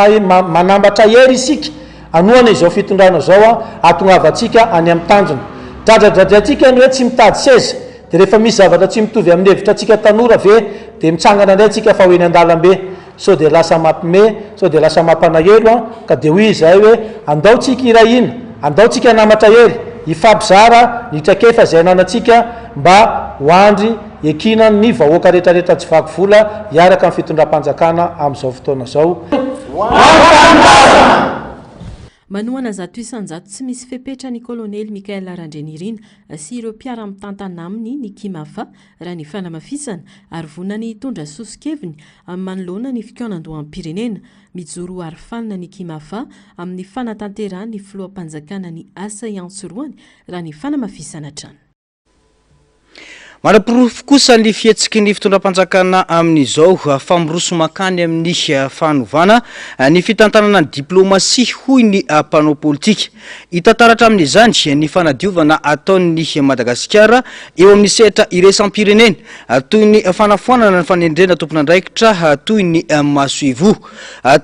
manambatra hery isika anoana izao fitondrana izao atongavantsika any amin'ny tanjona. Dradradradratsika ny hoe tsy mitady seza dia rehefa misy zavatra tsy mitovy amin'ny hevitra antsika tanora ve dia mitsangana indray antsika fa hoeny an-dalambe so dia lasa mampime so dia lasa mampanahelo ka dia hoy izahay hoe andaotsika irahina andaotsika namatra hery hifampizara ny traikefa izay ananantsika mba hoandry ekina ny vahoaka rehetrarehetra tsy vaky vola hiaraka amin'ny fitondram-panjakana amin'izao fotoana izao. Manoana zato isanjato tsy misy fepetra ny kolonely Mikael Randrianirina sy ireo mpiara-mitantana aminy ny kimafa raha ny fanamafisana ary vonany hitondra sosikeviny amin'ny manoloana ny fikaonan-doham-pirenena mijoro arifanina ny kimafa amin'ny fanatanterahany ny filoham-panjakana ny asa iantsoroany raha ny fanamafisana trano. Manapirofo kosa ny fihetsiky ny fitondram-panjakana amin'izao famoroso makany amin'ny fanovana ny fitantanana ny diplomasia hoy ny mpanao politika. Hitantaratra amin'izany ny fanadiovana ataon'ny Madagasikara eo amin'ny sehatra iraisam-pirenena toy ny fanafoanana ny fanendrena tompon'andraikitra toy ny masoivo.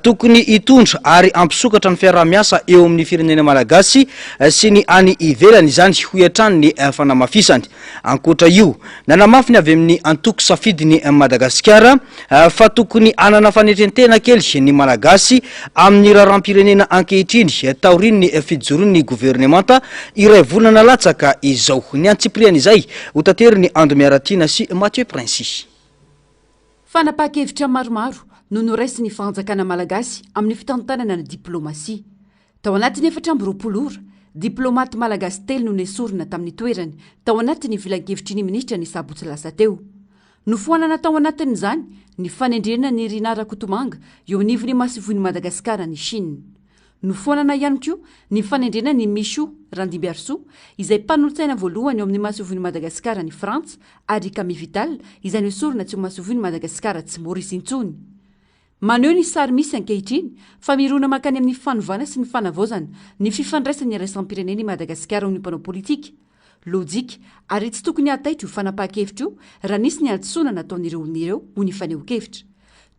Tokony hitondra ary ampisokatra ny fiarah-miasa eo amin'ny firenena malagasy sy ny any ivelany izany hoy hatrany ny fanamafisany. Ankoatra io nanamafy ny avy amin'ny antoko safidy ny Madagasikara fa tokony anana fanetrentena kely ny malagasy amin'ny raharam-pirenena ankehitriny taoriny ny fijoroan'ny gouvernemanta iray volana latsaka izao. Ny antsipriany izay ho tanteriny Ando Miaratina sy Mathieu Princy. Fanapakevitra maromaro no noraisy ny fanjakana malagasy amin'ny fitantanana ny diplomasia. Tao anatin'ny 4 ora diplomaty malagasy telo no nesorina tamin'ny toerany tao anatin'ny vilan-kevitry ny ministra ny sabotsy lasa teo. Nofoanana tao anatin'izany ny fanendrena ny Rinara Kotomanga eo anivon'ny masivon'ny Madagasikara ny Chine. Nofoanana ihany koa ny fanendrena ny Michou Randiberso izay mpanolotsaina voalohany eo amin'ny masivon'ny Madagasikara ny Frantsa ary Camille Vital izay nesorina tsy masivon'ny Madagasikara tsy Maurice intsony. Maneho ny sary misy ankehitriny fa mirona makany amin'ny fanovana sy ny fanavozana ny fifandraisany iraisam-pirenena Madagasikara ho ny mpanao politika. Lojika ary tsy tokony hataitra io fanapakevitra io raha nisy ny altsoana nataon'ireo olon'ireo ho ny faneho-kevitra.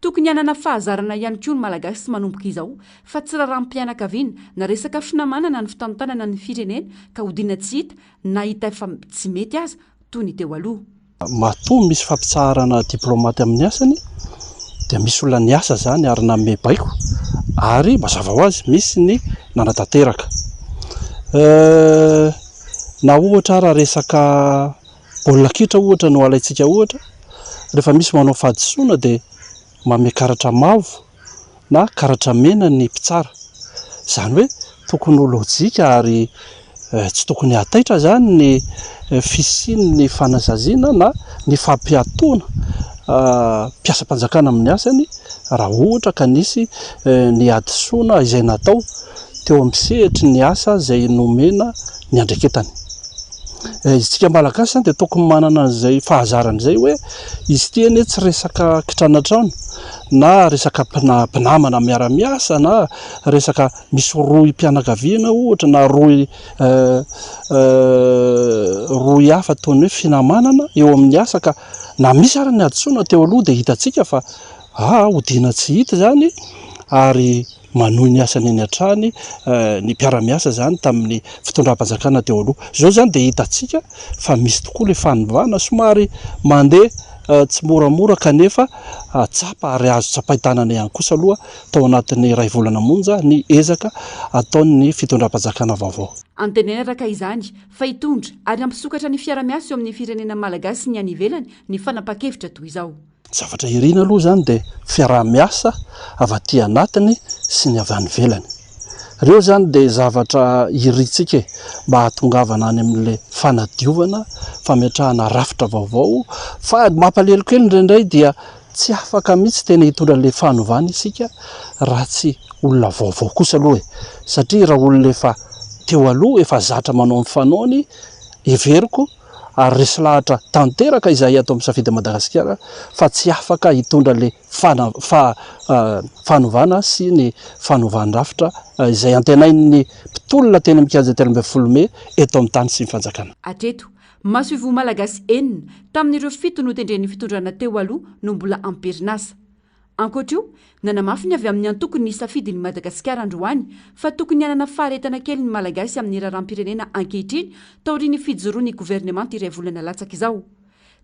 Tokony hanana fahazarana ihany koa ny malagasy sy manomboka izao fa tsy raharam-pianakaviana na resaka finamanana ny fitantanana ny firenena ka hodina tsy hita na hita efa tsy mety aza toy ny teo aloha. Matoa misy fampitsarana diplomaty amin'ny asany dia misy olona ny asa zany ary nanome baiko ary mazava ho azy misy ny nanatanteraka. Na ohatra raha resaka baolina kitra ohatra no alaitsika ohatra rehefa misy manao fahadisoana dia manome karatra mavo na karatra mena ny mpitsara. Izany hoe tokony ho lojika ary tsy tokony hataitra zany ny fisiny ny fanazaziana na ny fampiatoana mpiasa-panjakana amin'ny asany raha ohatra ka nisy ny adisoana izay natao teo am'sehitry ny asa zay nomena ny andreketany. Izy tsika malagasy zany de tokony manana an'izay fahazarany zay hoe izy ty anie tsy resaka kitrana trano na resaka mpinamana miara-miasa na resaka misy roy mpianakaviana ohatra na roy hafa ataony hoe finamanana eo amin'ny asa ka na misy ary ny aditsona teo aloha de hitatsika fa hodina tsy hita zany ary manohy ny asany eny atrany ny mpiara-miasa zany tamin'ny fitondram-panjakana teo aloha. Zao zany de hitatsika fa misy tokoa le fanovana somary mandeha tsy moramora kanefa tsapa ary azo tsapaitanana ihany kosa aloha tao anatin'ny ray volana monja ny ezaka ataon'ny fitondram-panjakana vaovao. Antenenaraka izany fa hitondra ary ampisokatra ny fiara-miasa eo amin'ny firenena malagasy ny any ivelany ny fanapa-kevitra toy izao. Zavatra irina aloha zany de fiara-miasa avy aty anatiny sy ny avy any ivelany. Reo zany de zavatra iritsika mba hatongavana any amin'le fanadiovana, fametrahana rafitra vaovao, fa mampalelo kely indraindray dia tsy afaka mihitsy tena hitondra le fanovana isika raha tsy olona vaovao kosa aloha satria raha olona efa teo aloha efa zatra manao amin'ny fanaony everiko ary resy lahatra tanteraka izay ato amin'ny safidy Madagasikara fa tsy afaka hitondra le fanovana sy ny fanovandrafitra izay antenain'ny mpitolona teny mikajy 17 Mey eto amin'ny tany sy ny fanjakana. Atreto masoivo malagasy enina tamin'ireo 7 no tendren'ny fitondrana teo aloha no mbola amperinasa. Ankoatr'io, nanamafy ny avy amin'ny antokony ny safidiny Madagasikara androany fa tokony hanana faharetana kely ny malagasy amin'ny raharam-pirenena ankehitriny taorian'ny fijoroan'ny gouvernement iray volana latsaka izao.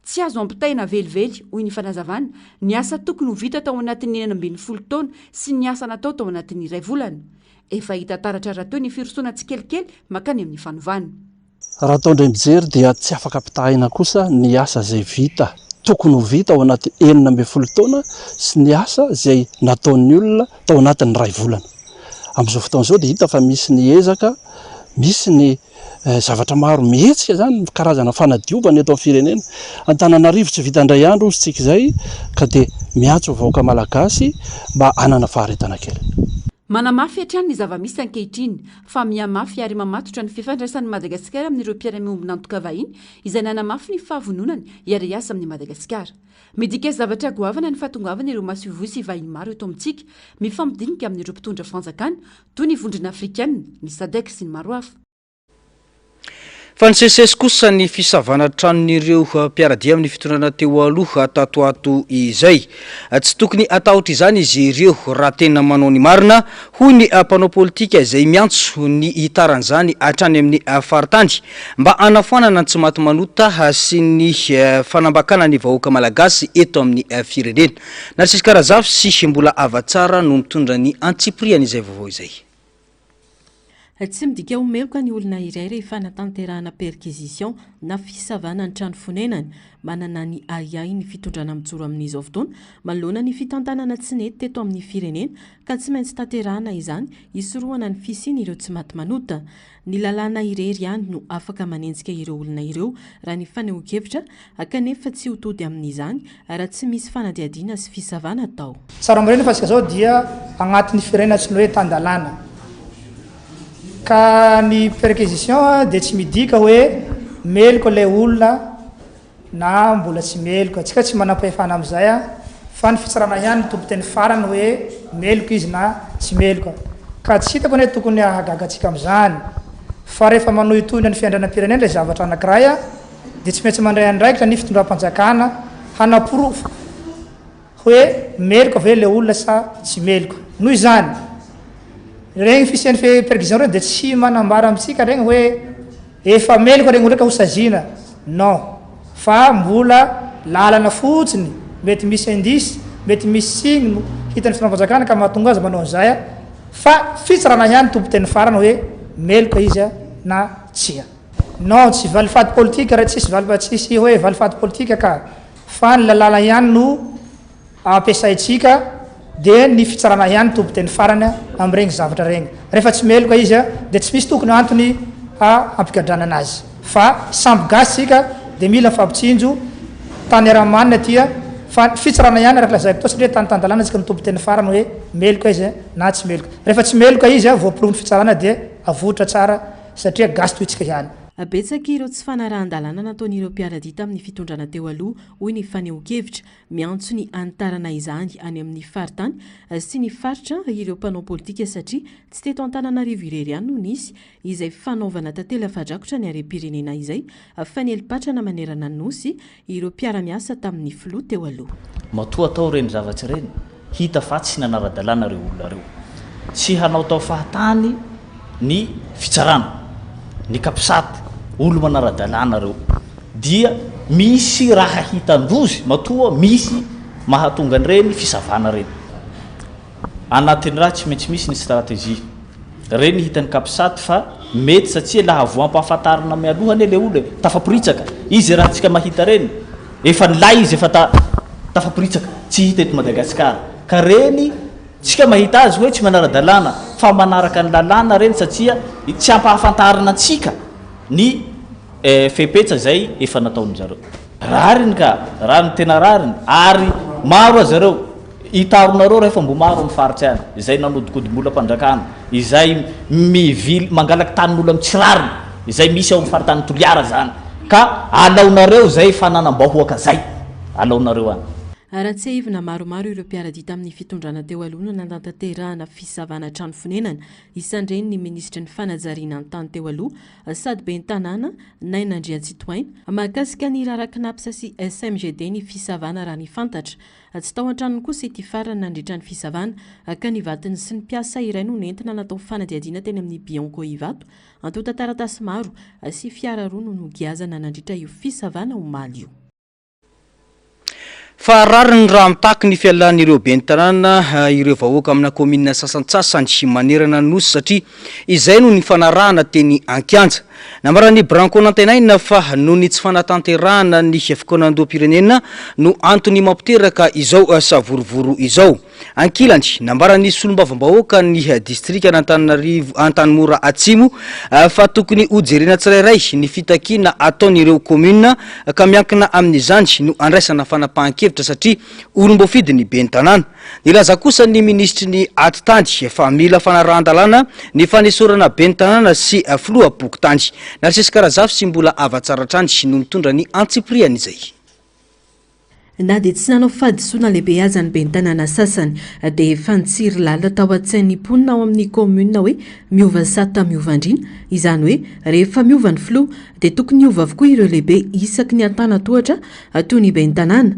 Tsy azo ampitaina velively hoy ny fanazavana ny asa tokony ho vita tao anatin'ny 12 taona sy ny asa natao tao anatin'ny iray volana. Efa hita taratra rahateo ny firosoana tsikelikely makany amin'ny fanovana. Raha atao indray mijery dia tsy afaka ampitahina kosa ny asa zay vita tokony ho vita ao anaty 12 taona sy ny asa zay nataon'ny olona tao anatin'ny ray volana. Amin'izao fotoan'izao dia hita fa misy ny ezaka, misy ny zavatra maro mihetsika zany karazana fanadiovana eto amin'ny firenena. Antananarivo tsy vita indray andro ozy tsika izay ka dia miantso vahoaka malagasy mba hanana faharetana kely. Manamafy hatrany ny zava-misy ankehitriny fa mihamafy ary mamatotra ny fifandraisan'ny Madagasikara amin'ireo mpiara-miombona antoka vahiny izay nanamafy ny fahavononany hiara-iasa amin'ny Madagasikara. Midika zavatra goavana ny fahatongavana ireo masoivoy sy vahiny maro eto amintsika mifampidinika amin'ireo mpitondra fanjakana toy ny vondrona afrikanina, ny SADC sy ny maro hafa. Fa nisesesy kosa ny fisavana tranon'ireo mpiaradia amin'ny fitondrana teo aloha tatoato izay. Tsy tokony atahotra izany izy ireo raha tena manao ny marina hoy ny mpanao politika izay miantso ny hitaran'izany hatrany amin'ny faritany mba hanafoanana tsy maty manota sy ny fanambakana ny vahoaka malagasy eto amin'ny firenena. Narcisy Karazafy sy mbola avatsara no mitondra ny antsiprian'izay vaovao izay. Tsy midika homeloka ny olona iray rehefa natanterahana perquisition na fisavana ny trano fonenany manana ny ayay ny fitondrana mijoro amin'izao fotoana manoloana ny fitantanana tsy nety teto amin'ny firenena ka tsy maintsy tanterahana izany isorohana ny fisiny ireo tsy maty manota. Ny lalàna irery ihany no afaka manenjika ireo olona ireo raha ny fanehoan-kevitra kanefa tsy ho tody amin'izany raha tsy misy fanadiadiana sy fisavana atao. Tsara amreny fa zao dia agnatin'ny firenena tsy hoe tandalana. Ka ny perquisition dia tsy midika hoe meloka ilay olona na mbola tsy meloka. Tsika tsy manam-pahefana amin'izay fa ny fitsarana ihany ny tompo teny farany hoe meloka izy na tsy meloka. Ka tsy hitako hoe tokony ahagagantsika amin'izany. Fa rehefa manohy tohina ny fiandranam-pirenena ilay zavatra anankiray dia tsy maintsy mandray andraikitra ny fitondram-panjakana hanaporofa hoe meloka ve ilay olona sa tsy meloka. Noho izany regny fisian'ny perquisition regny dia tsy manambara amintsika regny hoe efa meloka regny olona ka ho sazina. Non, fa mbola lalana fotsiny mety misy indisy, mety misy signe hitan'ny fitondram-panjakana ka mahatonga azy manao an'izay fa fitsarana ihany tompo teny farany hoe meloka izy na tsia. Non, tsy valifaty politika raha tsisy tsisy hoe valifaty politika ka fa ny lalàna ihany no ampiasaitsika dia ny fitsarana ihany tompo teny farany amin'ireny zavatra regny. Rehefa tsy meloka izy dia tsy misy tokony antony ampigadrana anazy fa samby gasy tsika dia mila fampitsinjo tany ara-manina tia fitsarana ihany araka lazay totsy ndre tanytandalana tsika mitombo teny farany hoe meloka izy na tsy meloka rehefa tsy meloka izy voapolomny fitsarana dia avotra tsara satria gasto itsika ihany abetsaka ireo tsy fanarahan-dalàna nataon'ireo mpiara-dita amin'ny fitondrana teo aloha hoy ny faneho-kevitra miantso ny antarana izany any amin'ny faritany sy ny faritra ireo mpanao politika satria tsy teto Antananarivo irery ihany no nisy izay fanaovana tantely afadrakotra ny harem-pirenena izay fa ny elipatrana manerana ny nosy ireo mpiara-miasa tamin'ny filoha teo aloha matoa atao reny zavatsy reny hita fa tsy nanara-dalàna reo olona reo tsy hanao tao fahatany ny fitsarana ny kapisaty olo manara-dalàna reo dia misy raha hitandrozy matoa misy mahatonga an'ireny fisavana reny anatin'ny raha tsy maintsy misy ny stratégie reny hitany kapisaty fa mety satria laha voam-pahafantarana mialohany le olo tafaporitsaka izy raha tsika mahita reny efa nilay izy efa tafaporitsaka tsy hita eto Madagasikara ka reny tsika mahita azy hoe tsy manara-dalàna fa manaraka ny lalàna reny satria tsy ampahafantarana antsika ny fepetsa zay efa nataony zareo rariny ka raha ny tena rariny ary maro azareo itaronareo rehefa mbo maro mifaritsy any izay nanodikody-mola mpandrakana izay mivily mangalaky tanin'olo amin'ny tsy rariny izay misy ao amin'ny faritany toliara zany ka alaonareo zay fananam-bahoaka zay alaonareo any raha tsy ahivina maromaro ireo mpiara-dita amin'ny fitondrana teo aloha nandantanterahana fisavana trano fonenana isandreny ny ministra ny fanajariana ny tany teo aloha sady be ny tanàna Nainandrian-Tsitoaina mahakasika ny rarak'Napsa sy SMGD ny fisavana raha ny fantatra tsy tao an-tranony kosa ity farany nandritra ny fisavana ka ny vatiny sy ny mpiasa iray no nentina natao fanadiadiana teny amin'ny Bianco Ivato antota taratasy maro sy fiara roa no nogiazana nandritra io fisavana omaly io fa rariny raha mitaky ny fialan'ireo ben'ny tanàna ireo vahoaka amina komina sasantsasany sy manerana nosy satria izay no ny fanarahana teny Ankianja namarany Branco nantenaina fa noho ny tsy fanatanterahana ny fikonan-doam-pirenena no antony mampiteraka izao savorovoro izao ankilany nambarany solombavam-bahoaka ny distrika n'Antananarivo Antanimora Atsimo fa tokony hojerena tsirairay ny fitakiana ataon'ireo komina ka miankina amin'izany no andraisana fanapahan-kevitra satria olom-boafidy ny ben'ny tanàna nilaza kosa ny ministry ny atitany fa mila fanarahan-dalàna ny fanesorana ben'ny tanàna sy filoha pokotany narisesy karazafy sy mbola avatsaratrany no mitondra ny antsipriany izay na dia tsy nanao fahadisoana lehibe aza ny ben'ny tanàna sasany dia efa nitsiry lalina tao an-tsain'ny mponina ao amin'ny komuna hoe miova sata miovandrina izany hoe rehefa miova ny filoha dia tokony hiova avokoa ireo lehibe isaky ny an-tanatohatra toy ny ben'ny tanàna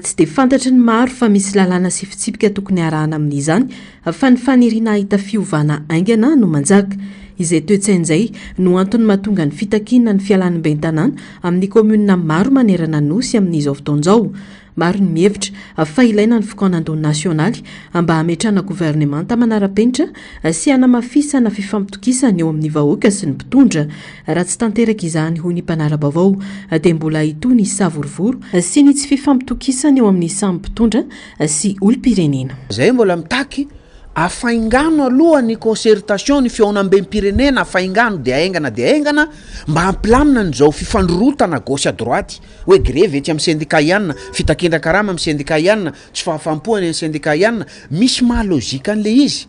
tsy dia fantatry ny maro fa misy lalàna sy fitsipika tokony arahana amin'izany fa ny faniriana ahita fiovana aingana no manjaka izay toe-tsain'izay no antony mahatonga ny fitakiana ny fialan'ny ben'ny tanàna amin'ny komuna maro manerana nosy amin'izao fotoan'izao maro ny mihevitra fa ilaina ny fikaonan-dony nasionaly mba hametrana gouvernemanta manara-penitra sy hanamafisana fifampitokisana eo amin'ny vahoaka sy ny mpitondra raha tsy tanteraka izany hoy ny mpanara-baovao dia mbola hitoy ny savorovoro sy ny tsy fifampitokisana eo amin'ny samy mpitondra sy olom-pirenena zay mbola mitaky afaingano aloha ny concertation ny fiaonam-ben'ny-pirenena afaingano dia aingana mba hampilamina n'izao fifandrorotana gauche à droite hoe greve ety amin'ny syndicat ianina fitakendran-karama amin'ny syndicat ianina tsy fahafampoany amin'ny syndicat ianina misy mahalozika an'le izy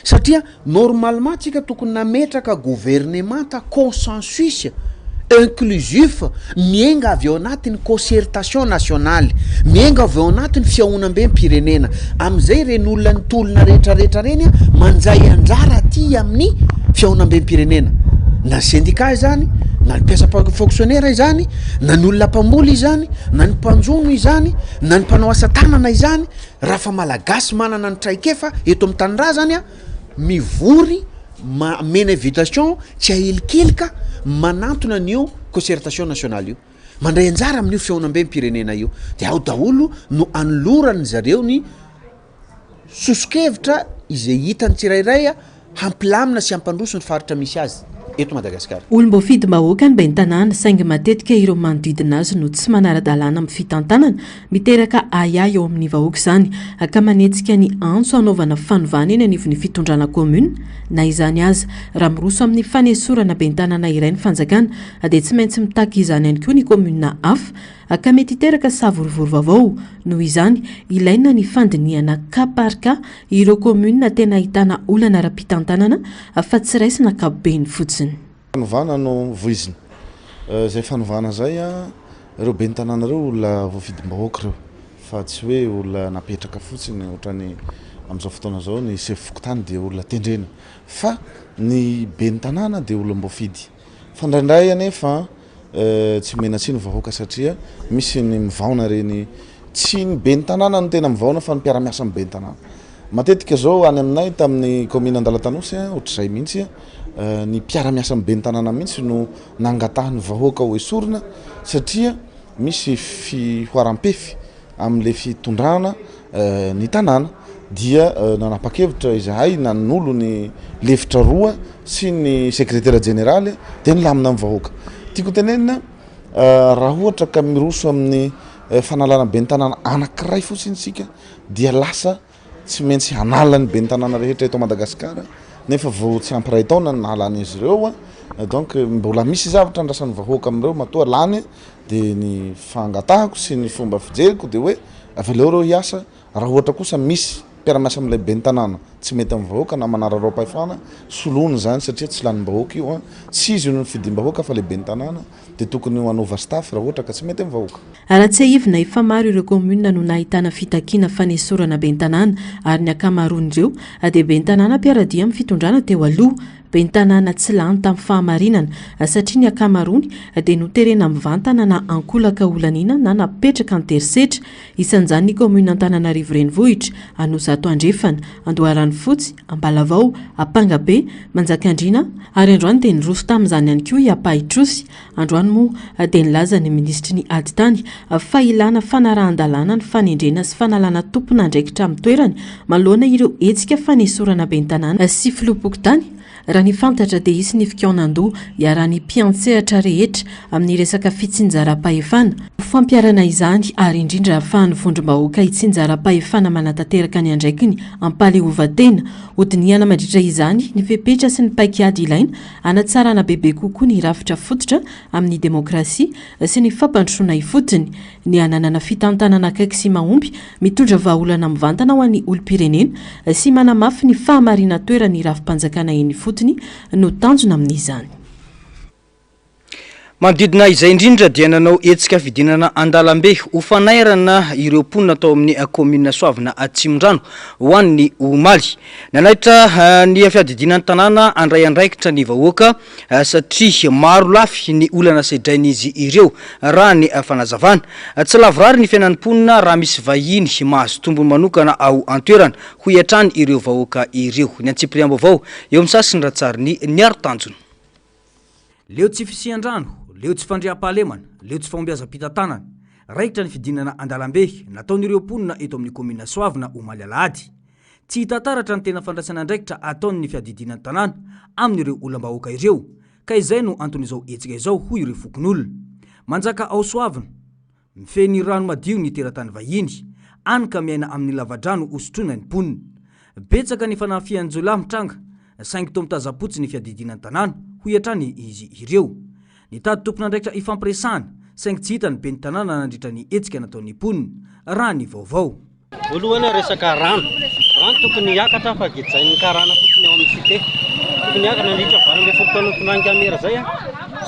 satria normalement tsika tokony nametraka gouvernemanta consensus inclusif mienga avy ao anatin'ny concertation nationale mienga avy ao anatin'ny fiaonam-ben'ny-pirenena amin'izay reny olona ny tolona rehetrarehetra reny manjay anjara aty amin'ny fiaonam-ben'ny-pirenena na ny syndicat izany na ny mpiasa fonctionnaire izany na ny olona mpamboly izany na ny mpanjono izany na ny mpanao asa tanana izany raha fa malagasy manana ny traikefa eto amin'ny tanindra zany mivory mena invitation tsy ahelikilika manantona an'io concertation nationale io mandray anjara amin'io fiaonam-ben'ny-pirenena io dia ao daholo no anolorany zareo ny sosokevitra izay hitany tsirairay hampilamina sy hampandroso ny faritra misy azy eto Madagasikara olom-boafidy mahoaka ny ben'ny tanàna saingy matetika ireo manodidina azy no tsy manara-dalàna amin'ny fitantanana miteraka ayay eo amin'ny vahoaka izany ka manetsika ny antso hanaovana fanovana eny anivon'ny fitondrana komuna na izany aza raha miroso amin'ny fanesorana ben'ny tanàna iray ny fanjakana dia tsy maintsy mitaky izany ihany koa ny komuna hafa ka mety hiteraka savorovory vaovao noho izany ilaina ny fandiniana kaparka ireo komuna tena ahitana olana ara-pitantanana fa tsy raisina kabeny fotsiny fanovana no voizina zay fanovana zay a ireo ben'ny tanàna reo olona voafidim-bahoaka reo fa tsy hoe olona napetraka fotsiny ohatrany amin'izao fotoana zao ny chef fokotany dia olona tendrena fa ny ben'ny tanàna dia olona mboafidy fandraindray anefa tsy menatsiny vahoaka satria misy ny mivaona reny tsy ny ben'ny tanàna no tena mivaona fa ny mpiara-miasa amin'ny ben'ny tanàna matetika zao any aminay tamin'ny commune Andalatanosy ohatr'izay mihitsy ny mpiara-miasa amin'ny ben'ny tanàna mihitsy no nangatahany vahoaka ho esorina satria misy fihoaram-pefy amin'le fitondrana ny tanàna dia nanapa-kevitra izahay nanolo ny lefitra roa sy ny secrétaire général dia nilamina amin'ny vahoaka tiako tenenina raha ohatra ka miroso amin'ny fanalana ben'ny tanàna anankiray fotsiny sika dia lasa tsy maintsy hanala ny ben'ny tanàna rehetra eto Madagasikara nefa vao tsy ampiray taona ny nahalany izy ireo donc mbola misy zavatra andrasan'ny vahoaka amin'ireo matoa lany dia ny fangatahako sy ny fomba fijeriko dia hoe aveleo reo hiasa raha ohatra kosa misy mpiara-miasa amin'ilay ben'ny tanàna tsy mety amin'ny vahoaka na manararao-pahefana solony zany satria tsy lanin'ny vahoaka io tsy izy no fidim-bahoaka fa le ben'ny tanàna dia tokony ho anova staff raha ohatra ka tsy mety amin'ny vahoaka raha tsy ahivina efa maro ireo komuna no nahitana fitakiana fanesorana ben'ny tanàna ary ny akamaroan'ireo dia ben'ny tanàna mpiaradia amin'ny fitondrana teo aloha ben'ny tanàna tsy lany tamin'ny fahamarinana satria ny akamaroany dia noterena mivantana na ankolaka olanina na napetraka ny terisetra isan'izany ny komuna Antananarivo renivohitra Anosato Andrefana Andoharany Fotsy Ambalavao Apangabe Manjakandriana ary androany dia niroso tamin'izany ihany koa i Ampahitrosy androany moa dia nilaza ny ministry ny ady tany fa ilana fanarahan-dalàna ny fanendrena sy fanalana tompona andraikitra amin'ny toerany manoloana ireo hetsika fanesorana ben'ny tanàna sy filopoko tany raha ny fantatra dia isy ny fikaonandoha iarahan'ny mpiantsehatra rehetra amin'ny resaka fitsinjaram-pahefana fampiarana izany ary indrindra ahafahany vondrom-bahoaka hitsinjaram-pahefana manatanteraka ny andraikiny ampalehovatena hodiniana mandritra izany ny fepetra sy ny paikiady ilaina anatsarana bebe kokoa ny rafitra fototra amin'ny demokrasia sy ny fampandrosoana ifotony ny ananana fitantanana akaiky sy mahomby mitondra vahaolana mivantana ho an'ny olom-pirenena sy manamafy ny fahamarina toerany rafim-panjakana eny fotony no tanjona amin'izany manodidina izay indrindra dia nanao hetsika fidinana andalambe ho fanairana ireo mponina atao amin'ny komina Soavina Atsimon-drano ho an'ny omaly nanaitra ny fiadidinan'ny tanàna andray andraikitra ny vahoaka satria maro lafy ny olana sedrain'izy ireo raha ny fanazavana tsy lavorary ny fiainan'ny mponina raha misy vahiny mahazo tombony manokana ao antoerana ho iatrany ireo vahoaka ireo ny Antsipriam-baovao eo amin'ny sasiny ratsary ny aro-tanjona leo tsy fisian-drano leo tsy fandriam-pahalemana leo tsy famombiazam-pitantanana raikitra ny fidinana andalambe nataon'ireo mponina eto amin'ny komina Soavina omaly alahady tsy hitantaratra ny tena fandraisana andraikitra ataon'ny fiadidinan'ny tanàna amin'ireo olom-bahoaka ireo ka izay no anton'izao hetsika izao hoy ireo fokon'olona manjaka ao Soavina mifeny rano madio ny teratany vahiny any ka miaina amin'ny lavadrano osotroina ny mponina betsaka ny fanafian'jolahy mitranga saingy toa mitazapotsy ny fiadidinan'ny tanàna ho iatrany izy ireo nitady tompon'andraikitra ifampiresahana saingy tsy hita ny ben'ny tanàna nandritra ny hetsika nataon'ny mponina raha ny vaovao voalohany resaka rano tokony hiakatra fa gidzain'ny karana fotsiny ao amin'ny cité tokony hiakatra nandritra valambe fotoana tonangamera zay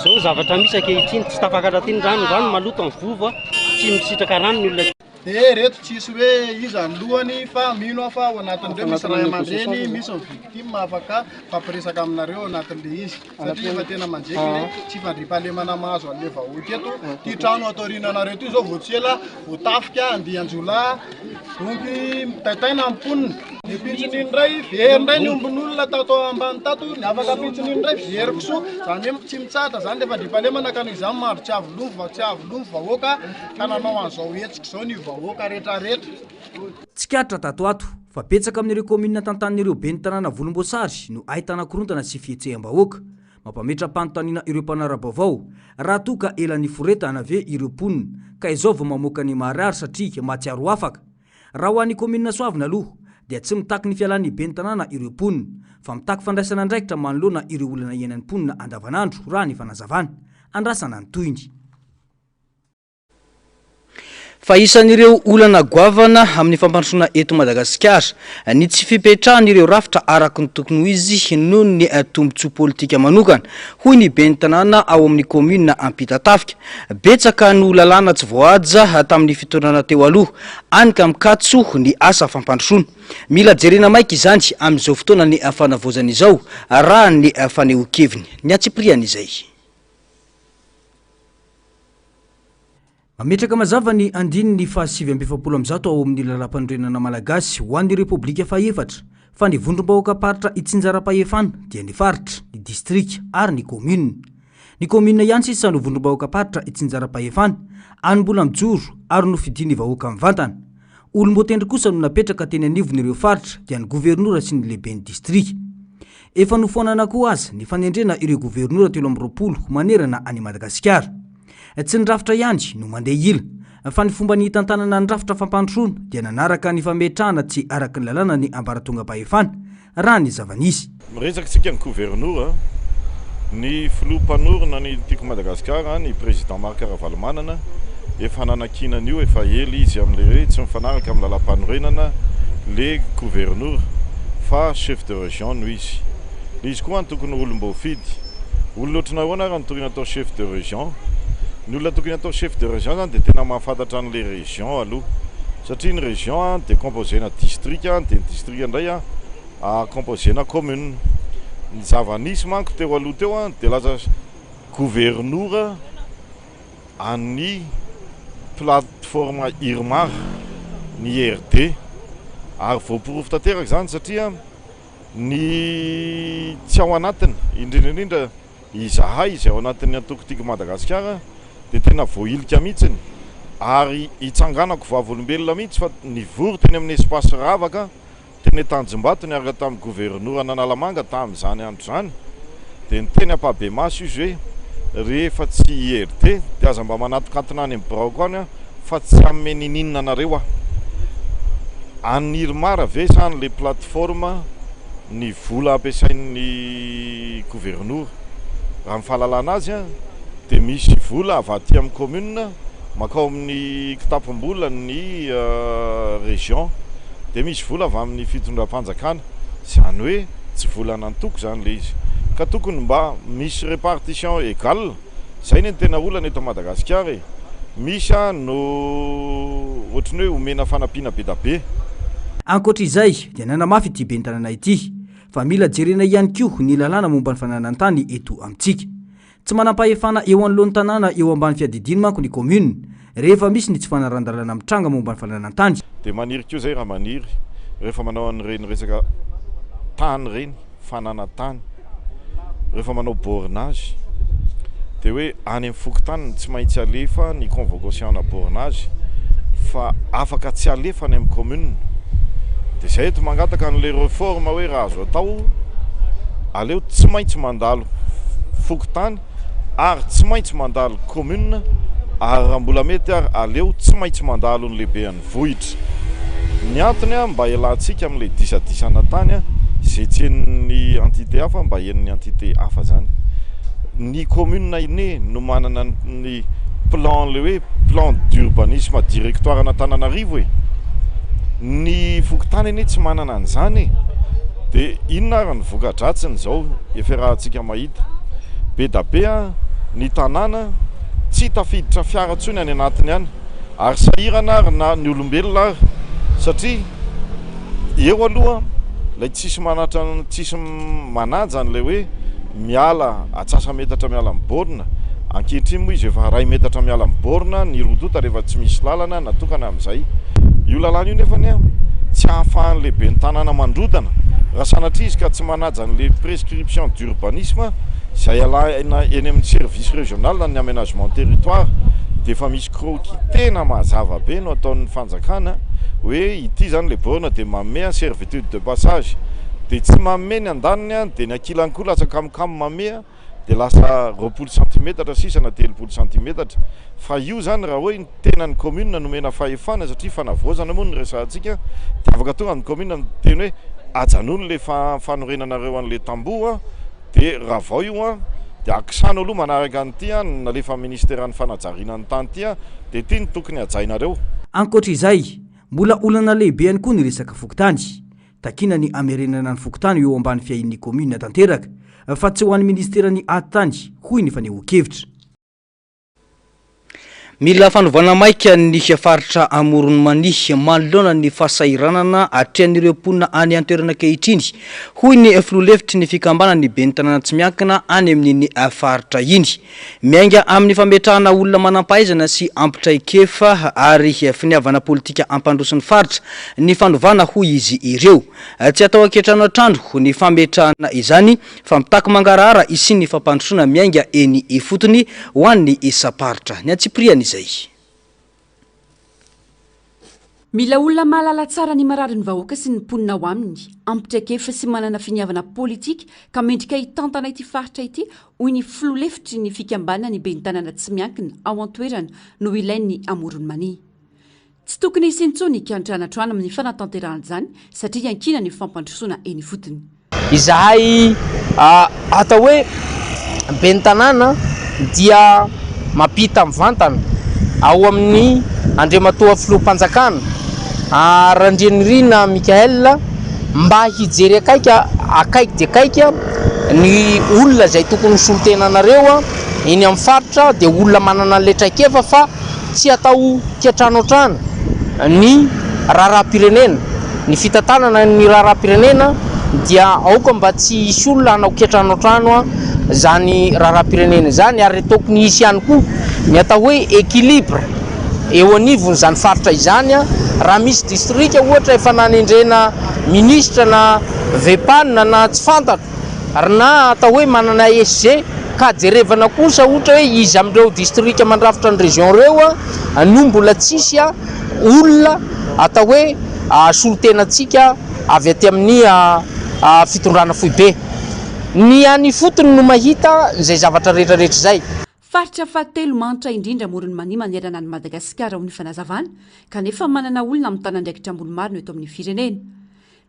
zao zavatra misy ankehitriny tsy tafakatra tiny rano maloto amin'ny vovo tsy misitraka rano ny olona reto tsisy hoe iza ny lohany fa mino aho fa ao anatin'ireo misy ray aman-dreny misy ny victime afaka fampiresaka aminareo anatin'le izy satria efa tena manjeky tsy fandriam-pahalemana mahazo an'le vahoaka eto ty trano atoriananareo ty zao vao tsy ela voatafika andihan-jolahy donc taitaina mponina ny pitsiny indray verindray ny ombin'olona tato ambany tato ny afaka pitsiny indray veriko so zany hoe tsy mitsata zany le fandriam-pahalemana ka noho izany maro tsy avolomy vahoaka ka nanao an'izao hetsika zao ny vahoaka rehetrarehetra tsikatra tato ato fa betsaka amin'ireo komina tantanin'ireo ben'ny tanàna volomboasary no ahitana korontana sy fietseham-bahoaka mampametra-panontaniana ireo mpanara-baovao raha toa ka elan'ny foretana ave ireo mponina ka izao vao mamoaka ny mariary satria mahatsiaro afaka raha ho an'ny komina Soavina aloha dia tsy mitaky ny fialan'ny ben'ny tanàna ireo mponina fa mitaky fandraisana andraikitra manoloana ireo olana iainan'ny mponina andavanandro raha ny fanazavana andrasana ny toyny fa isan'ireo olana goavana amin'ny fampandrosoana eto Madagasikara ny tsy fipetrahan'ireo rafitra araka ny tokony ho izy noho ny tombontsoa politika manokana hoy ny ben'ny tanàna ao amin'ny commune Ampitatafika. Betsaka no lalàna tsy voahaja tamin'ny fitondrana teo aloha any ka mikatso ny asa fampandrosoana. Mila jerena maika izany amin'izao fotoana ny fanavozana izao raha ny fanehoan-keviny ny Atsipriana izay. Mametraka mazava ny andininy fa 770 ao amin'ny lalam-panorenana malagasy ho an'ny Repoblika Fahefatra fa ny vondrom-bahoaka paritra Itsinjaram-pahefana dia ny faritra, ny distrika ary ny commune. Ny commune ihany sisa no vondrom-bahoaka paritra Itsinjaram-pahefana any mbola mijoro ary no fidiny vahoaka mivantana. Olombotendry kosa no napetraka teny anivon'ireo faritra dia ny gouvernoura sy ny lehiben'ny distrika. Efa nofonana koa aza ny fanendrena ireo gouvernoura 320 manerana any Madagasikara. Tsy ny rafitra ihany no mandeha ila fa ny fomba ny tantanana ny rafitra fampandrosoana dia nanaraka ny fametrahana tsy araka ny lalàna ny ambaratonga-pahefana raha ny zavanisy. Miresaka ny gouvernoura ny filoha mpanorona ny tiako Madagasikara ny président Marc Ravalomanana efa nanakinan'io efa ely izy amin'le hoe tsy mifanaraka amin'ny lalam-panorenana le gouvernoura fa chef de région no izy. Izy koa tokony olom-boafidy olona ohatrana ahoana raha tokony atao chef de région. Ny olona tokony atao chef de région zany dia tena mahafantatra an'le région aloha satria ny région dia composena district dia ny district indray composena commune. Ny zavanisy manko teo aloha teo dia laza gouvernoura any plateforme IRMAR ny RD ary voaporofo tanteraka zany satria ny tsy ao anatiny indrindraindrindra izahay izy ao anatin'ny antokotiko Madagasikara dia tena voailika mihitsiny ary hitsanganako vavolombelona mihitsy fa nivory teny amin'ny espace ravaka teny Tanjombato niaraka tamin'ny gouvernoura Analamanga tamin'izany andro zany dia niteny ampahabemaso izy hoe rehefa tsy IRD dia aza mba manatokantona any amin'ny braoko any fa tsy amme nininina anareo any IRMAR ve zany le plateforme ny vola ampiasain'ny gouvernoura raha ny fahalalana azy dia misy vola avy aty amin'ny commune makao amin'ny kitapom-bola ny région dia misy vola avy amin'ny fitondram-panjakana zany hoe tsy vola nantoko zany le izy ka tokony mba misy répartition égale zay ny tena olana eto Madagasikara misy no ohatrany hoe omena fanampiana be da be. Ankoatra izay dia nanamafy ity ben'ny tanàna ity fa mila jerena ihany koa ny lalàna momba ny fananan-tany eto amintsika. Tsy manam-pahefana eo anoloan'ny tanàna eo ambany fiadidiny manko ny commune rehefa misy ny tsy fanaran-dalàna mitranga momba ny fananan-tany. Dia maniry koa zay raha maniry rehefa manao an'ireny resaka tany reny fanana-tany rehefa manao bornage dia hoe any amin'ny fokontany tsy maintsy alefa ny convocation na bornage fa afaka tsy alefa any amin'ny commune. Dia zay eto mangataka an'le réforme hoe raha azo atao aleo tsy maintsy mandalo fokontany ary tsy maintsy mandalo commune ary raha mbola mety ary aleo tsy maintsy mandalo ny lehibe any vohitra. Ny antony mba ialantsika amin'le disadisana tany izay tsy hen'ny entité hafa mba hen'ny entité hafa zany. Ny commune ine no manana ny plan le hoe plan d'urbanisme directoire an'Antananarivo ny fokontany ine tsy manana an'izany dia inona ary ny voka-dratsiny zao efa rahantsika mahita be da be ny tanàna tsy tafiditra fiara ntsony any anatiny any ary sahirana ary na ny olombelona ary satria eo aloha lay tsisy manaja an'lay hoe miala atsasa metatra miala amin'ny borna ankehitriny moa izy efa 2 metatra miala amin'ny borna ny rodota rehefa tsy misy lalana natokana amin'izay. Io lalàna io nefany tsy ahafahan'le ben'ny tanàna mandrodana raha sanatria izy ka tsy manaja an'le prescription d'urbanisme izay alaina eny amin'ny service régional na ny aménagement territoire dia efa misy croquis tena mazava be no ataon'ny fanjakana hoe ity zany le borna dia mamea servitude de passage dia tsy mamea ny andaniny dia ny ankilany koa lasa kamokamo mamea dia lasa 20 cm sisa na 30 cm fa io zany raha hoe tena ny commune nomena fahefana satria fanavozana moa ny resantsika dia afaka tonga ny commune teny hoe ajanony le fanorenanareo an'le tamboho dia raha vao io dia akisano aloha manaraka an'ity nalefa ministère ny fanajarinany tany ity dia ity ny tokony ajainareo. ankoatra izay mbola olana lehibe ihany koa ny resaka fokotany takina ny amerenana ny fokotany eo ambany fiahin'ny commune tanteraka fa tsy ho an'ny ministerany atany hoy ny fanehoan-kevitra. Mila fanovana maika ny faritra Amorony Many manoloana ny fahasahiranana atrehan'ireo mponina any an-toerana ankehitriny hoy ny filoha-hevitry ny fikambanany ben'ny tanàna tsy miankina any amin'iny faritra iny. Miainga amin'ny fametrahana olona manam-pahaizana sy ampitraikefa ary finiavana politika ampandrosin'ny faritra ny fanovana hoy izy ireo. Tsy atao ankehitrano atrandro ny fametrahana izany fa mitako mangarahara isy ny fampandrosoana miainga eny ifotony ho an'ny isaparitra. Ny Antsipriany izay. Mila olona mahalala tsara ny marariny vahoaka sy ny mponina ao aminy ampitraikefa sy manana finiavana politika ka mendrika hitantana ity faritra ity hoy ny filoha-hevitry ny fikambanana ny ben'ny tanàna tsy miankina ao an-toerana no ilain'ny Amorony Many. Tsy tokony hisy intsony hiandranatrano amin'ny fanatanterahana izany satria iankina ny fampandrosoana eny ifotony. Izahay atao hoe ben'ny tanàna dia mampita mivantana ao amin'ny Andriamatoa filoham-panjakana Randrianirina Mikael mba hijery akaiky dia akaika ny olona izay tokony solotenanareo eny amin'ny faritra dia olona manana letraikefa fa tsy atao kiatrano-trano ny raharam-pirenena. Ny fitantanana ny raharam-pirenena dia aoka mba tsy hisy olona hanao kiatrano-trano zany raharam-pirenena zany ary tokony hisy ihany koa ny atao hoe équilibre eo anivony zany faritra izany raha misy district ohatra efa nanendrena ministra na vepanina na tsy fantatro ary na atao hoe manana SG ka jerevana kosa ohatra hoe izy amin'ireo district mandrafitra ny région reo no mbola tsisy olona atao hoe solotenantsika avy aty amin'ny fitondrana foibe. Ny any fotony no mahita zay zavatra rehetrarehetra zay. Faritra fahatelo manitra indrindra Amorony Many manerana ny Madagasikara ho ny fanazavana kanefa manana olona amin'ny tanandraikitra ambony marina eto amin'ny firenena.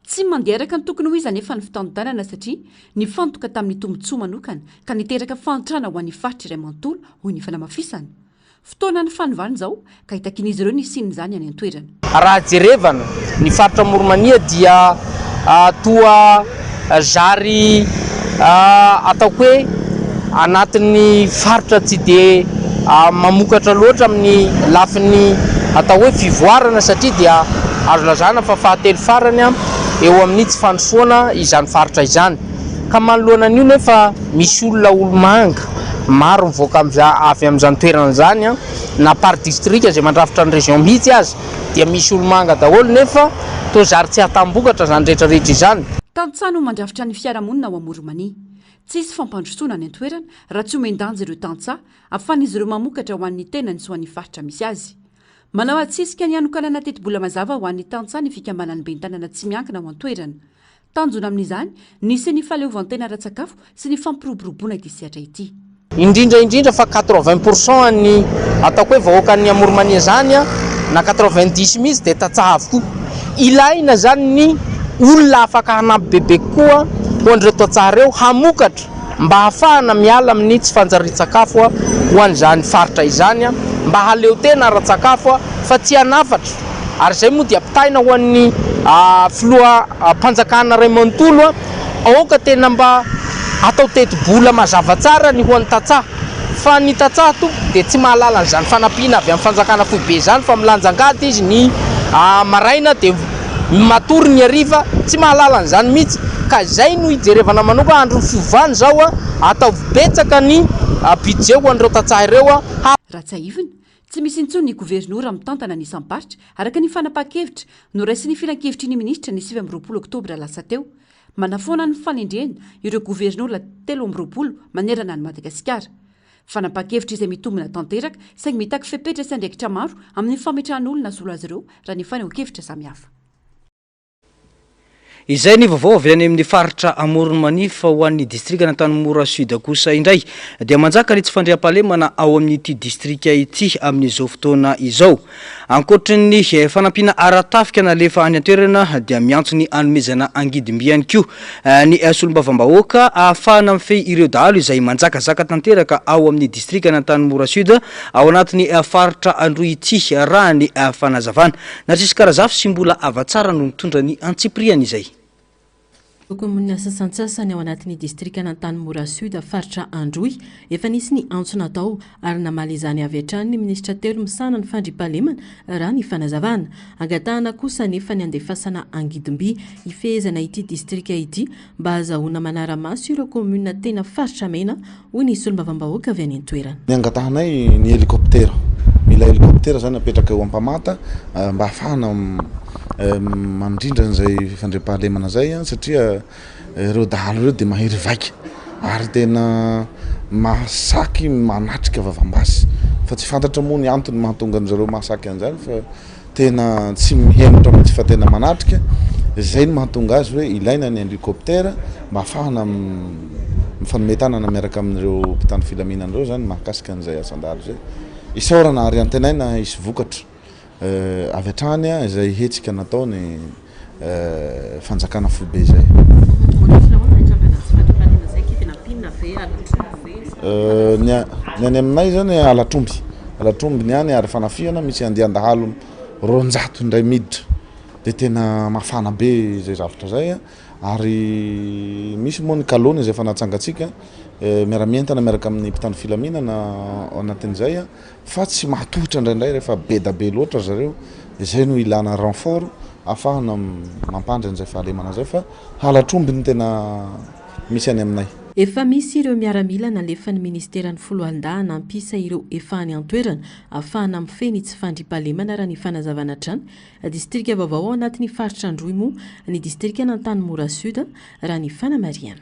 Tsy mandeha araka ny tokony ho izy anefa ny fitantanana satria nifantoka tamin'ny tombotsoa manokana ka niteraka fantrana ho an'ny faritra iray manontolo hoy ny fanamafisana. Fotoana ny fanovana izao ka hitakin'izy ireo ny sin'izany any an-toerana. Raha jerevana ny faritra Amorony Many dia toa zary ataoko hoe anatin'ny faritra tsy dia mamokatra loatra amin'ny lafin'ny atao hoe fivoarana satria dia azo lazana fa fahatelo farany eo amin'ny tsy fandrosoana izany faritra izany. Ka manoloana an'io nefa misy olona olomanga maro mivoaka avy amin'izany toerana izany na par district zay mandrafitra ny région mihitsy azy dia misy olomanga daholo nefa toa zary tsy hatambokatra zany rehetrarehetra izany. Tantsano mandrafitra ny fiarahamonina ao Amorony Many. Tsisy fampandrosoana any an-toerana raha tsy omendanja ireo tantsaha ahafahan'izy ireo mamokatra ho an'ny tenany sy ho an'ny faritra misy azy. Manao atsisika ny anokanana teti-bola mazava ho an'ny tantsaha ny fikambanany ben'ny tanàna tsy miankina ao an-toerana. Tanjona amin'izany nisy ny fahaleovantena ara-tsakafo sy ny fampiroboroboana ity sehatra ity. Indrindra fa 80% ny ataoko hoe vahoakan'ny Amorony Many zany na 90 mihitsy dia tantsaha avokoa. Ilaina zany ny olona afaka hanampy bebe koa ho an'ireo tantsaha ireo hamokatra mba hahafahana miala amin'ny tsy fanjarian-tsakafo ho an'izany faritra izany mba haleo tena ara-tsakafo fa tsy hanafatra. Ary izay moa dia ampitaina ho an'ny filoha-mpanjakana iray manontolo aoka tena mba atao teti-bola mazava tsara ny ho an'ny tantsaha fa ny tantsaha to dia tsy mahalala n'izany fanampiana avy amin'ny fanjakana foibe izany fa milanjangady izy ny maraina dia matory ny hariva tsy mahalala n'izany mihitsy ka izay no hijerevana manoka andro fiovana zao atao betsaka ny budget ho an'ireo tantsaha ireo. Raha tsy haivina tsy misy intsony ny gouvernoura mitantana ny isam-paritra araka ny fanapa-kevitra no raisy ny filan-kevitry ny ministra ny 7 oktobra lasa teo. Manafoana ny fanendrena ireo gouvernoura 13 manerana ny Madagasikara. Fanapa-kevitra izay mitombina tanteraka saingy mitaky fepetra sy andraikitra maro amin'ny fametrahan'olona solo azy ireo raha ny faneho-kevitra samihafa. izay ny vaovao avy any amin'ny faritra Amorony Manifa ho an'ny distrika n'Antanimora Sud kosa indray dia manjaka ny tsy fandriam-pahalemana ao amin'ity distrika ity amin'izao fotoana izao. Ankoatran'ny fanampiana aratafika nalefa any an-toerana dia miantso ny anomezana angidimby ihany koa ny solombavam-bahoaka ahafahana mifehy ireo dahalo izay manjakazaka tanteraka ao amin'ny distrika n'Antanimora Sud ao anatin'ny faritra Androity raha ny fanazavana. Narcisy Karazafy sy mbola avatsara no mitondra ny antsipriany izay. Komunina sasantsasany ao anatin'ny distrika n'Antanimora Sud faritra Androy efa nisy ny antso natao ary namaly izany avy hatrany ny ministra telo misana ny fandriampahalemana raha ny fanazavana. Angatahana kosa nefa ny andefasana angidimby ifehezana ity distrika ity mba azahoana manara-maso ireo komunina tena faritra mena hoy ny solombavam-bahoaka avy any an-toerana. Ny angatahanay ny helikoptera, mila helikoptera zany apetraka eo Ampamata mba ahafahana mandrindra an'izay fandriampahalemana zay satria ireo dahalo ireo dia mahery vaika ary tena mahasaky manatrika vavambasy fa tsy fantatra moa ny antony mahatonga an'zareo mahasaky an'izany fa tena tsy mihemotra mihitsy fa tena manatrika. Izay ny mahatonga azy hoe ilaina ny helikoptera mba ahafahana mifanometanana miaraka amin'ireo mpitandro filaminan'ireo zany mahakasika an'izay asan-dalo zay. Isaorana ary antenaina isy vokatra avy hatrany izay hetsika nataony fanjakana foibe zay. Ny any aminay zany alatromby ny any ary fanafihana misy andian-dahalo 200 indray miditra dia tena mafana be zay zavatra zay ary misy moa ny kalony izay fanatsangatsika miaramientana miaraka amin'ny mpitandro filaminana ao anatin'izay fa tsy mahatohitra indraindray rehefa be da be loatra zareo izay no ilana renfort ahafahana mampandry an'izay fahalemana zay fa halatromby ny tena misy any aminay. Efa misy ireo miaramila nalefa ny ministeran'ny foloalindahy nampisa ireo efa any an-toerana ahafahana mifehy tsy fandriampahalemana raha ny fanazavana trano distrika vaovao ao anatin'ny faritra Androy moa ny distrika n'Antanimora Sud raha ny Fanamariana.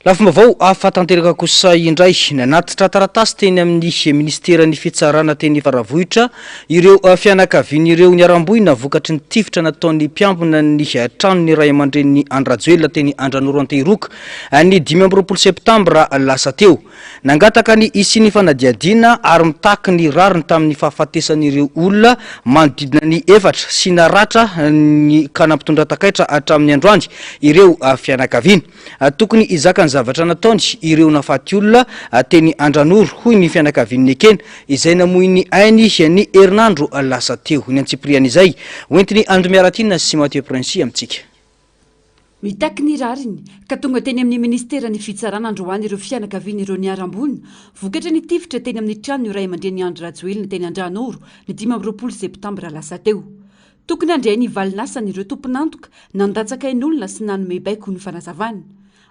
Lafim-baovao ahafatanteraka kosa indray nanatitra taratasy teny amin'ny ministeran'ny fitsarana teny Faravohitra ireo fianakavian'ireo niarambohina vokatry ny tifitra nataon'ny mpiambina ny tranony ray aman-dren'ny Andrajoelina teny Andranoro Antehiroka ny 20 septambra lasa teo. Nangataka ny isiny fanadiadiana ary mitaky ny rariny tamin'ny fahafatesan'ireo olona manodidina ny efatra sy naratra ny kanampitondra takaitra hatramin'ny androandro ireo fianakaviana. Tokony izaka zavatra nataony ireo nafaty olona teny Andranoro hoy ny fianakavian'ny ekena izay namoy ny ainy ny herinandro lasa teo ny antsipriany izay hoentiny Andro Miaratina sy Mathieu Prince amintsika. Mitaky ny rariny ka tonga teny amin'ny ministeran'ny fitsarana androany ireo fianakavian'ireo niarambony vokatra ny tifitra teny amin'ny trano ray aman-dren'ny Andro Rajoelina teny Andranoro ny 20 septambra lasa teo. Tokony andray ny valinasany ireo tompon'antoka nandatsaka ain'olona sy nanome baiko ny fanazavana.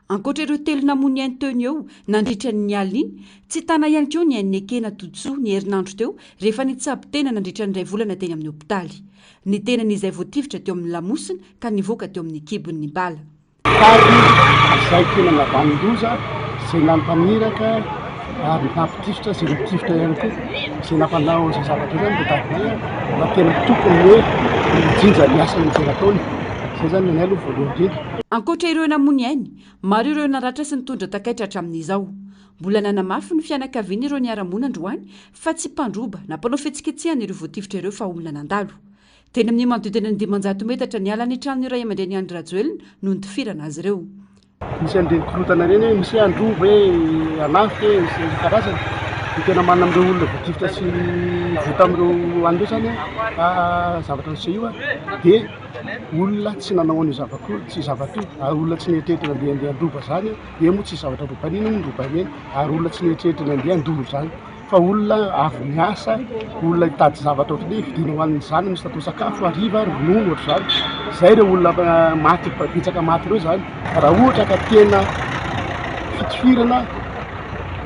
Ankoatra ireo telo namony hainy teo eo nandritra ny alina iny tsy tana ihany koa ny hain'ny ekena Totsoa ny herinandro teo rehefa nitsabo tena nandritra ny ray volana teny amin'ny hopitaly. Ny tenan'izay voatifitra teo amin'ny lamosina ka nivoaka teo amin'ny kibon'ny bala. Izay tena navanin-doza izay nampaniraka ary nampitifitra izay napitifitra ihany koa izay nampanao izay zavatra zany dia tavinay mba tena tokony hoe mijinja ny asany izay nataony. Izay zany ny aloha voalohany indrindra. Ankoatra ireo namony ainy, maro ireo naratra sy nitondra takaitra hatramin'izao. Mbola nanamafy ny fianakaviana ireo niara-mony androany fa tsy mpandroba nampanao fihetsiketsehana ireo voatifitra ireo fa olona nandalo. Teny amin'ny manodidina ny 500 metatra ny ala ny tranony ray aman-dren'ny Andro Rajoelina no nitifirana azy ireo. Misy an'ireny korotana ireny hoe misy androba hoe anafy misy karazany ny tena manana amin'ireo olona voatifitra sy vita amin'ireo an'ireo zany zavatra nisy io dia olona tsy nanao an'io zavako tsy zavatra io olona tsy nieritreritra nandeha androba zany dia moa tsy zavatra robanina ny robamena ary olona tsy nieritreritra nandeha andolo zany fa olona avy miasa olona hitady zavatra ohatran'ny vidina ho an'ny zany misy tatao sakafo hariva ary ronono ohatr' zany izay ireo olona maty bitsaka maty ireo zany raha ohatra ka tena fitifirana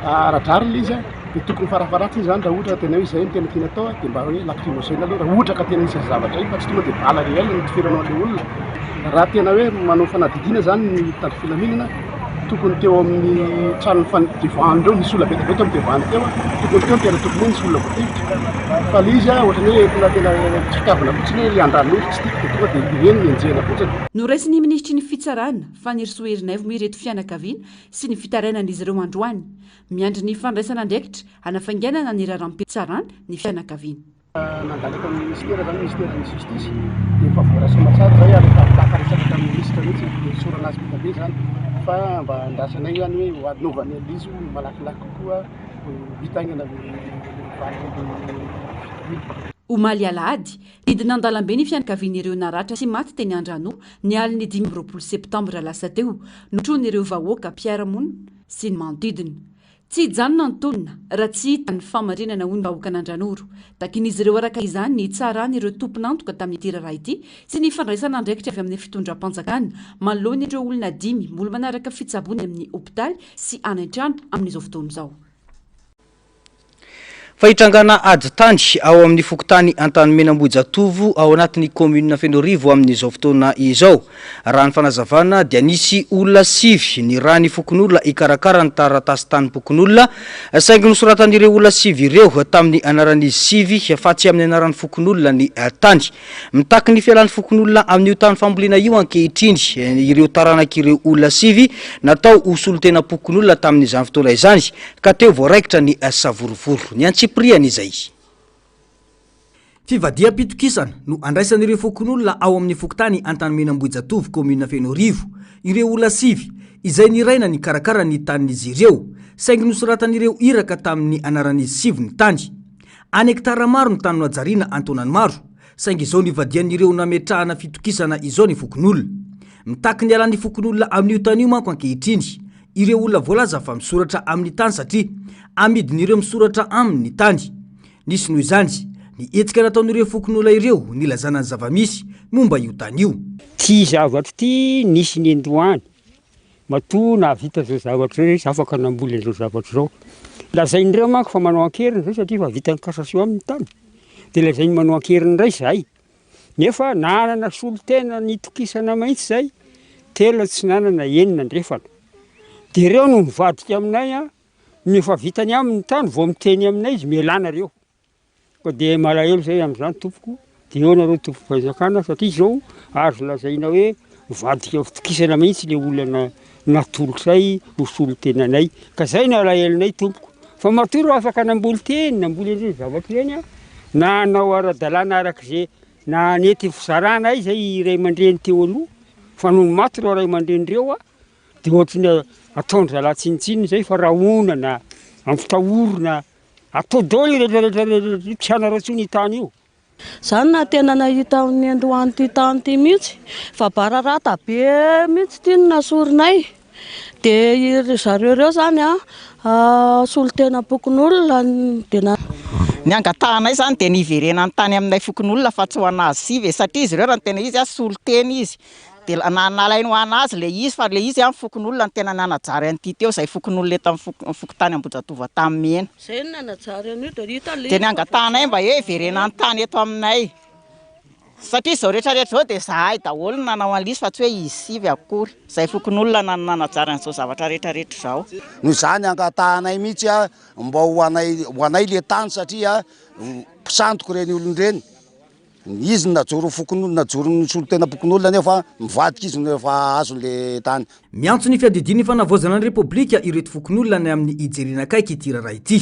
aradrarina izy dia tokony farafaratsiny zany raha ohatra ka tena hoe izay no tena tiana atao dia mba hoe lacrymogène aloha raha ohatra ka tena nisy zavatra io fa tsy tonga dia bala réel ny tifirana an'ilay olona raha tena hoe manao fanadidiana zany ny mpitandro filaminana tokony teo amin'ny trano fanodivandreo misy olona betabeta mitevany teo tokony teo tena tokony misy olona voativitra fa le izy ohatrany hoe tena tsitavina fotsiny hoe le andran'olo tsy tiako tonga dia eny mienjena fotsiny. Noraisy ny ministry ny fitsarana fa ny risoerinaivo mireto fianakaviana sy ny fitarainan'izy ireo androany miandry ny fandraisana andraikitra hanafainganana ny raharam-pitsarana ny fianakaviana. Nandalaka amin'ny ministera zany ministera ny justice dia efa voarasana tsara zay ary takaresaka tamin'ny ministra mihitsy sorana azy bitabe zany fa mba andrasanay ihany hoe hoadnovany alizy malakilaky kokoa vitaingana Omaly Alahady hidina an-dalambe ny fianakavian'ireo naratra sy maty teny Andrano ny aliny 10 septambra lasa teo notroan'ireo vahoaka mpiara-monina sy ny manodidina. Tsy hijanona ny tolona raha tsy hita ny famarinana hoy ny vahoaka n'Andranoro. Takin'izy ireo araka izany ny itsarany ireo tompon'antoka tamin'ity raharaha ity sy ny fandraisana andraikitra avy amin'ny fitondram-panjakana manoloana ireo olona 5 mbola manaraka fitsaboana amin'ny hopitaly sy any an-trano amin'izao fotoana izao. Fahitrangana ady tany ao amin'ny fokontany Antanimenambohijatovo ao anatin'ny commune Fenorivo amin'izao fotoana izao. Raha ny fanazavana dia nisy olona 5 ny raha ny fokon'olona ikarakara ny taratasy tany-pokon'olona saingy nosoratan'ireo olona 5 ireo tamin'ny anaran'izy 5 fa tsy amin'ny anaran'ny fokon'olona ny tany. Mitaky ny fialan'ny fokon'olona amin'io tany fambolena io ankehitriny ireo taranak'ireo olona 5 natao hosolo tena pokon'olona tamin'izany fotoana izany ka teo voaraikitra ny savorovoro. Ny priany izay. Fivadia pitokisana no andraisan'ireo fokon'olona ao amin'ny fokontany Antanimenambohijatovo commune Fenorivo ireo olona 5 izay niraina ny karakara ny tanin'izy ireo saingy nosoratan'ireo iraka tamin'ny anaran'izy 5 ny tany. Any hektara maro ny tany noajariana antonany maro saingy izao nivadian'ireo nametrahana fitokisana izao ny fokon'olona. Mitaky ny alan'ny fokon'olona amin'io tany io manko ankehitriny ireo olona voalaza fa misoratra amin'ny tany satria amidin'ireo misoratra amin'ny tany. Nisy noho izany ny etsika nataon'ireo fokon'olona ireo nilazana ny zavamisy momba io tany io. Ty zavatra ty nisy ny Andohany matoa nahavita zao zavatra zay afaka namboly an'izao zavatra zao. Lazain'ireo manko fa manao ankeriny zay satria fa vita ny cassation amin'ny tany. Dia lazainy manao ankeriny indray zay. Nefa nanana solotena nitokisana mahitsy zay telo tsy nanana enina ndrefana. Dia ireo no mivadika aminay nefa vitany amin'ny tany vao miteny aminay izy mielana reo. Ko dia malahelo zay amin'izany tompoko. Dia eo nareo tompo-panjakana satria izao azo lazaina hoe mivadika fitokisana mihitsy le olona natolotr'ay ho solotenanay. Ka zay no alahelonay tompoko. Fa matoa afaka namboly teny, namboly an'ireny zavatra ireny na anao ara-dalàna arak'izay na nety fizarana izay ray aman-dreny teo aloha. Fa noho maty reo ray aman-drenyreo dia ohatrany ataony zalatsinitsiny zay fa raha onana amfitahorona atao daholo rehetrarehetra tiana ratsony tany io. Zany na tena nahita amin'ny Andohany ty tany ty mihitsy fa bararata be mihitsy ty nasorinay. Dia zareo reo zany solotena pokon'olona dia ny angatanay zany dia niverena ny tany aminay fokon'olona fa tsy ho anazy 5 satria izy ireo raha ny tena izy solotena izy. Dia nalainy ho anazy le izy fa le izy amin'ny fokon'olona ny tena nanajary an'ity teo izay fokon'olona eto amin'ny fokontany Ambohijatovo tamin'ny mena. Zay no nanajary an'io dia hita le. Dia ny angatanay mba hoe verena ny tany eto aminay. Satria izao rehetrarehetra zao dia zahay daholo nanao an'izy fa tsy hoe izy 5 akory. Izay fokon'olona nanajary an'izao zavatra rehetrarehetra izao. Noho izany angatanay mihitsy mba ho anay le tany satria mpisantoko ireny olon'ireny. Izy najoro fokon'olona najoro ny solotena pokon'olona nefa mivadika izy nefa azo le tany. Miantso ny fiadidiany fanavozana ny Repoblika ireto fokon'olona ny amin'ny ijerena akaiky ity raharaha ity.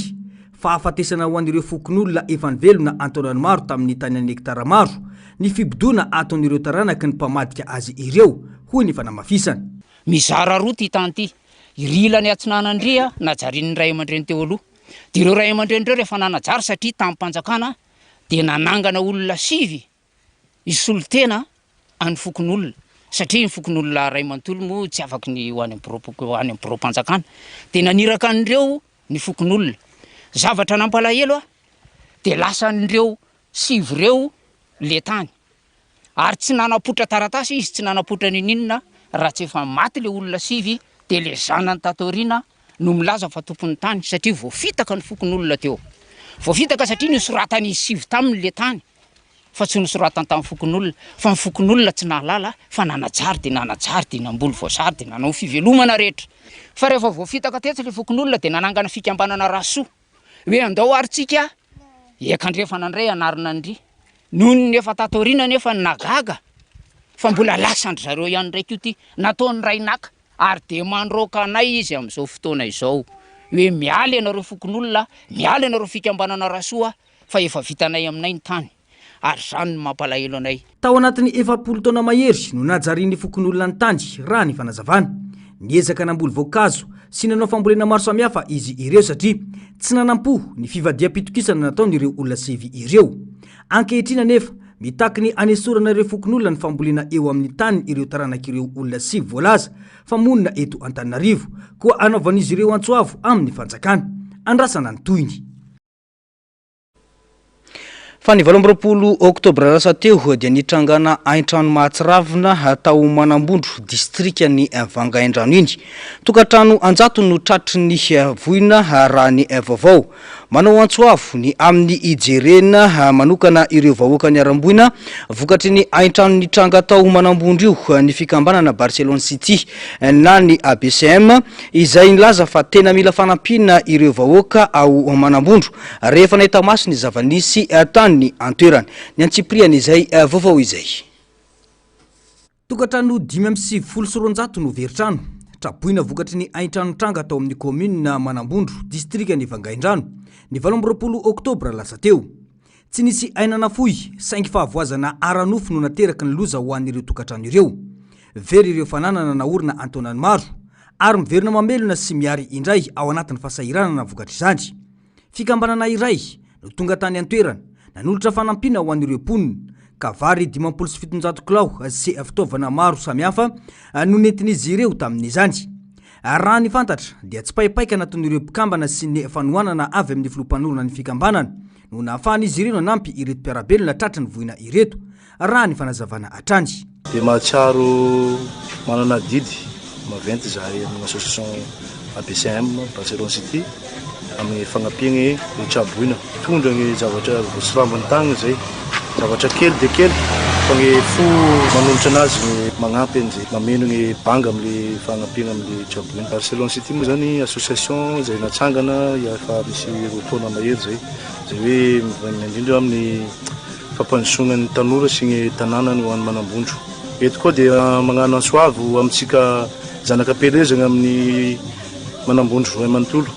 Fa afatesana ho an'ireo fokon'olona efa nivelona antonany maro tamin'ny tany any hektara maro ny fibodona ataon'ireo taranaky ny mpamadika azy ireo hoy ny fanamafisana. Mizara roa ty tany ty. Irilany atsinanandria najarian'ny ray aman-dreny teo aloha. Dia ireo ray aman-dreny ireo rehefa nanajary satria tamin'ny-panjakana dia nanangana olona 5 isolotena any fokon'olona satria ny fokon'olona ray manontolo moa tsy afaka ny ho any amin'ny biro-panjakana. Dia naniraka an'ireo ny fokon'olona. Zavatra nampalahelo dia lasa an'ireo 5 ireo le tany. Ary tsy nanapotra taratasy izy, tsy nanapotra ninina raha tsy efa maty le olona 5 dia le zanany tatorina no milaza fa tompon'ny tany satria voafitaka ny fokon'olona teo. Voafitaka satria nosoratany 5 tamin'ny le tany. fa tsy nosoratany tamin'ny fokon'olona fa ny fokon'olona tsy nahalala fa nanajary de nanajary de namboly voasary de nanao fivelomana rehetra fa rehefa voafitaka tetsy le fokon'olona de nanangana fikambanana rasoa hoe andao aritsika ekandrefana andray anarina andry noho ny efa tatoriana nefa nagaga fa mbola lasandry zareo ihany ndraiky io ty nataony rainaka ary de mandroka anay izy amin'izao fotoana izao hoe mialy ianareo fokon'olona mialy ianareo fikambanana rasoa fa efa vitanay aminay ny tany ary zany no mampalahelo anay tao anatin'ny 7 taona mahery no najarian'ny fokon'olona ny tany raha ny fanazavana niezaka namboly voankazo sy nanao fambolena maro samihafa izy ireo satria tsy nanampo ny fivadiam-pitokisana nataon'ireo olona sevy ireo ankehitrina nefa mitaky ny anesorana ireo fokon'olona ny fambolena eo amin'ny tany ireo taranak'ireo olona sivy voalaza fa monina eto Antananarivo koa anaovan'izy ireo antsoavo amin'ny fanjakana andrasana ny toyny. Fa ny 12 oktobra lasa teo dia nitrangana aintrano Mahatsiravina tao Manambondro distrikan'ny Vangaindrano iny. Tokantrano anjato no tratry ny voina raha ny vaovao. Manao antsoavo ny amin'ny ijerena manokana ireo vahoaka ny aramboina vokatry ny aintrano nitranga tao Manambondro io ny fikambanana Barcelone City na ny ABCM izay nilaza fa tena mila fanampina ireo vahoaka ao Manambondro rehefa nahita maso ny zavanisy tany antoerany ny antsipriany izay vaovao izay. Tokantrano 570 no veritrano traboina vokatry ny aintrano tranga tao amin'ny commune Manambondro distrikany Vangaindrano ny 12 oktobra lasa teo. Tsy nisy ainana fohy saingy fahavoazana aranofo no nateraka ny loza ho an'ireo tokantrano ireo. Very ireo fananana naorina antonany maro ary miverina mamelona sy miary indray ao anatin'ny fahasahiranana vokatry izany. Fikambanana iray no tonga tany antoerana nanolotra fanampina ho an'ireo mponina ka vary 700 kilao sy fitaovana maro samihafa no nentin'izy ireo tamin'izany. Raha ny fantatra dia tsy paipaika nataon'ireo mpikambana sy ny fanohanana avy amin'ny filompanorona ny fikambanana no nahafahan'izy ireo nampy ireto mpiarabelona tratry ny voina ireto raha ny fanazavana hatrany. Dia mahatsiaro manana didy maventy zahay amin'ny association ABCM Barcelone City amin'ny fagnampiny traboina tondra ny zavatra voasirambany tagny zay zavatra kely de kely fa ny fo manolotra anazy magnampy an'izay mameno ny banga amin'ny fagnampina amin'ny traboina. Barcelone City moa zany association zay natsangana efa misy taona mahery zay hoe indrindra amin'ny fampandrosoana ny tanora sy ny tanàna ny ho an'ny Manambondro. Eto koa dia magnano ansoavo amintsika zanaka pelezana amin'ny Manambondro voay manontolo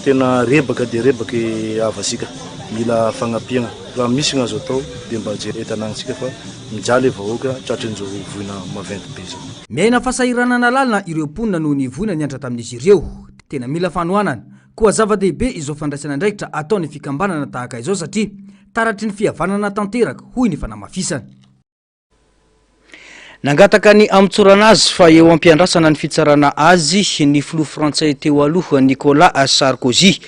tena rebaka de rebaka avasika mila fagnampina raha misy gnazo atao de mba jery tanàgnasika fa mijaly vahoaka tratran'izao voina maventy be zao. Miaina fahasahiranana lalina ireo mponina noho ny voina niantra tamin'izy ireo tena mila fanohanana koa zava-dehibe izao fandraisana andraikitra ataony fikambanana tahaka izao satria taratry ny fihavanana tanteraka hoy ny fanamafisana. Nangataka ny amtsorana azy fa eo ampiandrasana ny fitsarana azy ny filoha frantsay teo aloha Nicolas Sarkozy.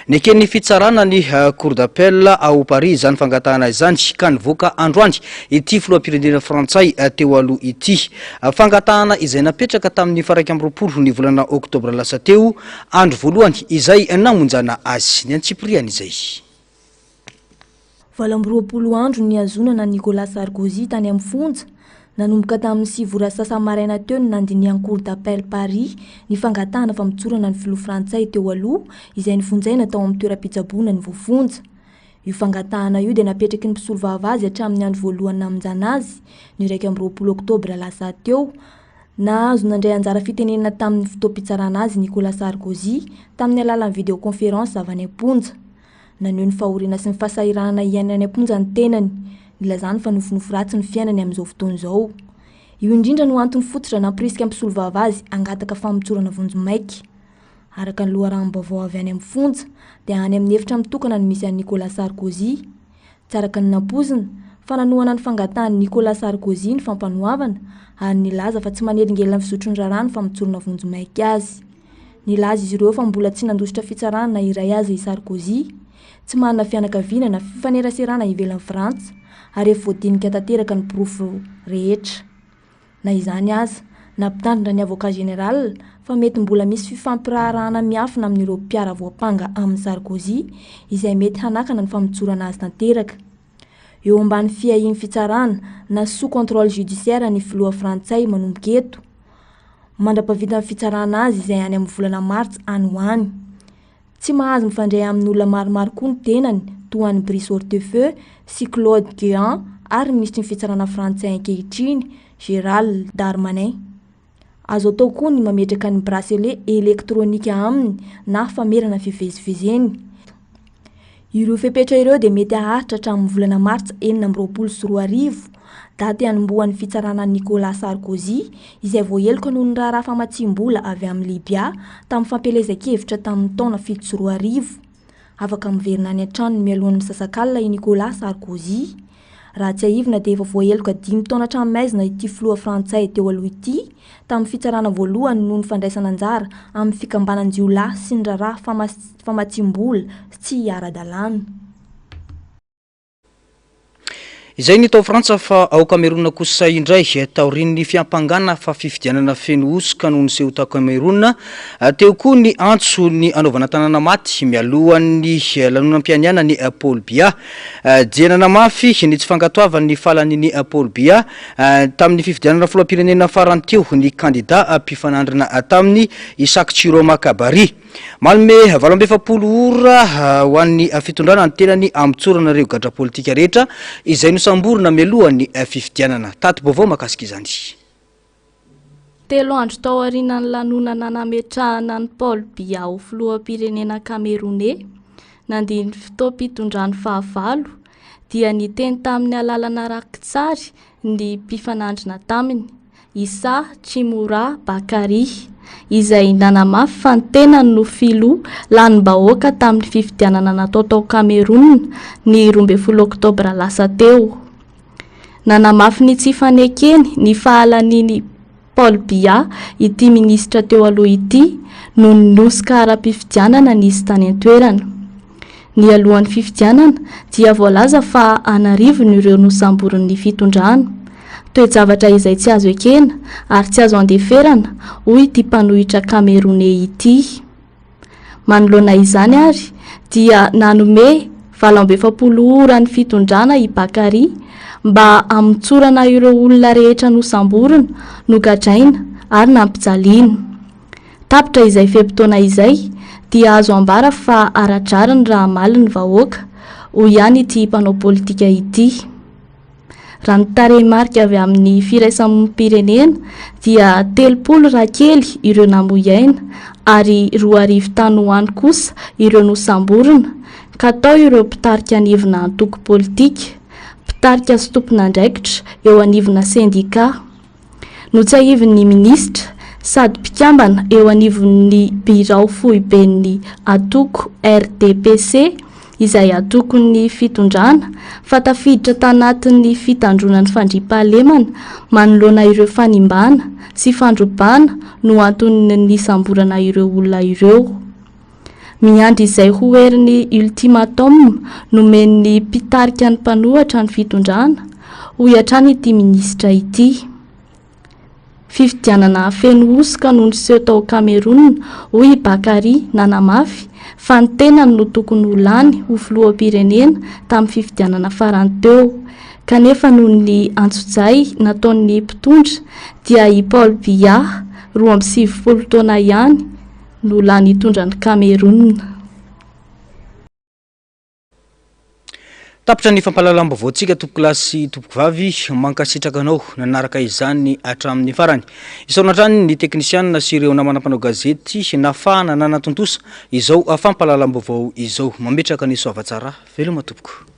Nekeny fitsarana ny cour d'appel ao Paris zany fangatahana izany ka nivoaka androany ity filoham-pirenena frantsay teo aloha ity. Fangatahana izay napetraka tamin'ny 12 ny volana oktobra lasa teo andro voalohany izay namonjana azy ny antsipriany izay. 20 andro ny azonana Nicolas Sarkozy tany amin'ny fonja nanomboka tamin'ny 7 sasa maraina teo ny nandiniany cour d'appel Paris ny fangatahana fa mitsorana ny filoha frantsay teo aloha izay nifonjaina tao amin'ny toeram-pitsaboana ny voafonja. Io fangatahana io dia napetraky ny mpisolo vavy hatramin'ny andro voalohany namonjana azy ny 20 oktobra lasa teo. Nahazo nandray anjara fitenenana tamin'ny fotoam-pitsarana azy Nicolas Sarkozy tamin'ny alalan'ny vidéoconférence avy any am-ponja. Naneho ny fahoriana sy ny fahasahiranana iainany am-ponja ny tenany. Nilazany fa nofinofy ratsy ny fiainany amin'izao fotoana izao. Io indrindra no antony fototra nampirisika mpisolo vavy azy angataka famotsorana vonjy maika. Araka ny loharanom-baovao avy any amin'ny fonja dia any amin'ny efitra mitokana ny misy an'i Nicolas Sarkozy. Tsaraka ny nampozina fa nanohana ny fangatahany Nicolas Sarkozy ny fampanohavana ary nilaza fa tsy manelingelina ny fisotro ny rarano fa mitsorana vonjy maika azy. Nilaza izy ireo fa mbola tsy nandositra fitsarana iray azy i Sarkozy, tsy manana fianakaviana na fifaneraserana ivelan'ny Frantsa ary efa voadinika tanteraka ny porofo rehetra. Na izany aza, nampitandrina ny avocat général fa mety mbola misy fifampirarahana miafina amin'ireo mpiara voapanga amin'ny Sarkozy izay mety hanakana ny famotsorana azy tanteraka. eo ambany fiahiny fitsarana na sous contrôle judiciaire ny filoha frantsay manomboka eto. Mandrapavita amin'ny fitsarana azy izay any amin'ny volana martsa any ho any. Tsy mahazo mifandray amin'ny olona maromaro koa ny tenany toa ny Brice Hortefeux sy Claude Guéant ary ministry ny fitsarana frantsay ankehitriny Gérald Darmanin. Azo atao koa ny mametraka ny bracelet elektronika aminy na famerana fivezivezeny. Ireo fepetra ireo dia mety haharitra hatramin'ny volana martsa 2024 daty hanombohan'ny fitsarana Nicolas Sarkozy izay voaheloka noho ny raharaha famatsim-bola avy amin'ny Libia tamin'ny fampelezan-kevitra tamin'ny taona 2017. Afaka miverina any an-trano mialohan'ny misasakalina i Nicolas Sarkozy. Raha tsy ahivina dia efa voaheloka 5 taona hatramaizina ity filoha frantsay teo aloha ity tamin'ny fitsarana voalohany noho ny fandraisana anjara amin'ny fikambanan-jiolahy sy ny raharaha famatsim-bola tsy ara-dalàna. Izay ny tao Frantsa fa ao Cameroun kosa indray taorian'ny fiampanganana fa fifidianana feno osoka noho ny seho tao Cameroun teo koa ny antso ny anaovana tanàna maty mialohan'ny lanonam-pianiana ny Paul Biya dienana mafy ny tsy fangatoavan'ny falan'ny Paul Biya tamin'ny fifidianana filoham-pirenena farany teo ny candidat mpifanandrina tamin'ny Isaac Chiroma Kabary. Malme 27 ora ho an'ny fitondrana ny tenany amitsorana ireo gadra politika rehetra izay nosamborona mialohan'ny fifidianana. Taty baovao makasika izany. 3 andro tao aorian'ny lanonana nametrahana ny Paul Biya ho filoham-pirenena Camerounais nandiny fotoam-pitondrany fahavalo dia niteny tamin'ny alalana rakitsary ny mpifanandrina taminy Issa Chimora Bakary izay nanamafy fa ny tenany no filo lanim-bahoaka tamin'ny fifidianana natao tao Cameroun ny 12 oktobra lasa teo. Nanamafy ny tsy fanekeny ny fahalaniny Paul Biya ity ministra teo aloha ity no nosika ara-pifidianana nisy tany an-toerana. Ny alohan'ny fifidianana dia voalaza fa anarivony ireo nosamborin'ny fitondrana. Toe-javatra izay tsy azo ekena ary tsy azo andeferana hoy ity mpanohitra Camerounais ity. Manoloana izany ary dia nanome 27 ora ny fitondrana i Bakary mba amitsorana ireo olona rehetra nosamborina, nogadraina ary nampijaliana. Tapitra izay fepitona izay dia azo ambara fa aradrariny raha maliny vahoaka hoy ihany ity mpanao politika ity. Raha ny tarehimarika avy amin'ny firaisan'ny pirenena dia 30 rakely ireo namoyaina ary 2 tany hoany kosa ireo nosamborina ka tao ireo mpitarika anivona antoko politika, mpitarika sy tompon'andraikitra eo anivona sendika. Notsahivin'ny ministra sady mpikambana eo anivon'ny birao foiben'ny atoko RDPC izay atokon'ny fitondrana fa tafiditra tanatin'ny fitandronan'ny fandriampahalemana manoloana ireo fanimbana sy fandrobana no antony samborana ireo olona ireo. Miandry izay ho herin'ny ultimatum nomen'ny mpitarika ny mpanohatra ny fitondrana hoy hatrany ity ministra ity. Fifidianana feno osoka noho ny seho tao Cameroun hoy Bakary nanamafy fa ny tenany no tokony ho lany ho filoham-pirenena tamin'ny fifidianana farany teo kanefa noho ny antso-jay nataon'ny mpitondra dia i Paul Biya 27 taona ihany no lany hitondra ny Cameroun. Tapitra ny fampahalalam-baovaontsika tompoko lahy sy tompoko vavy mankasitraka anao nanaraka izany hatramin'ny farany. Isaona hatrany ny teknisianina sy ireo namana-panao gazety nafahana nanatontosa izao fampahalalam-baovao izao mametraka ny soavatsara veloma tompoko.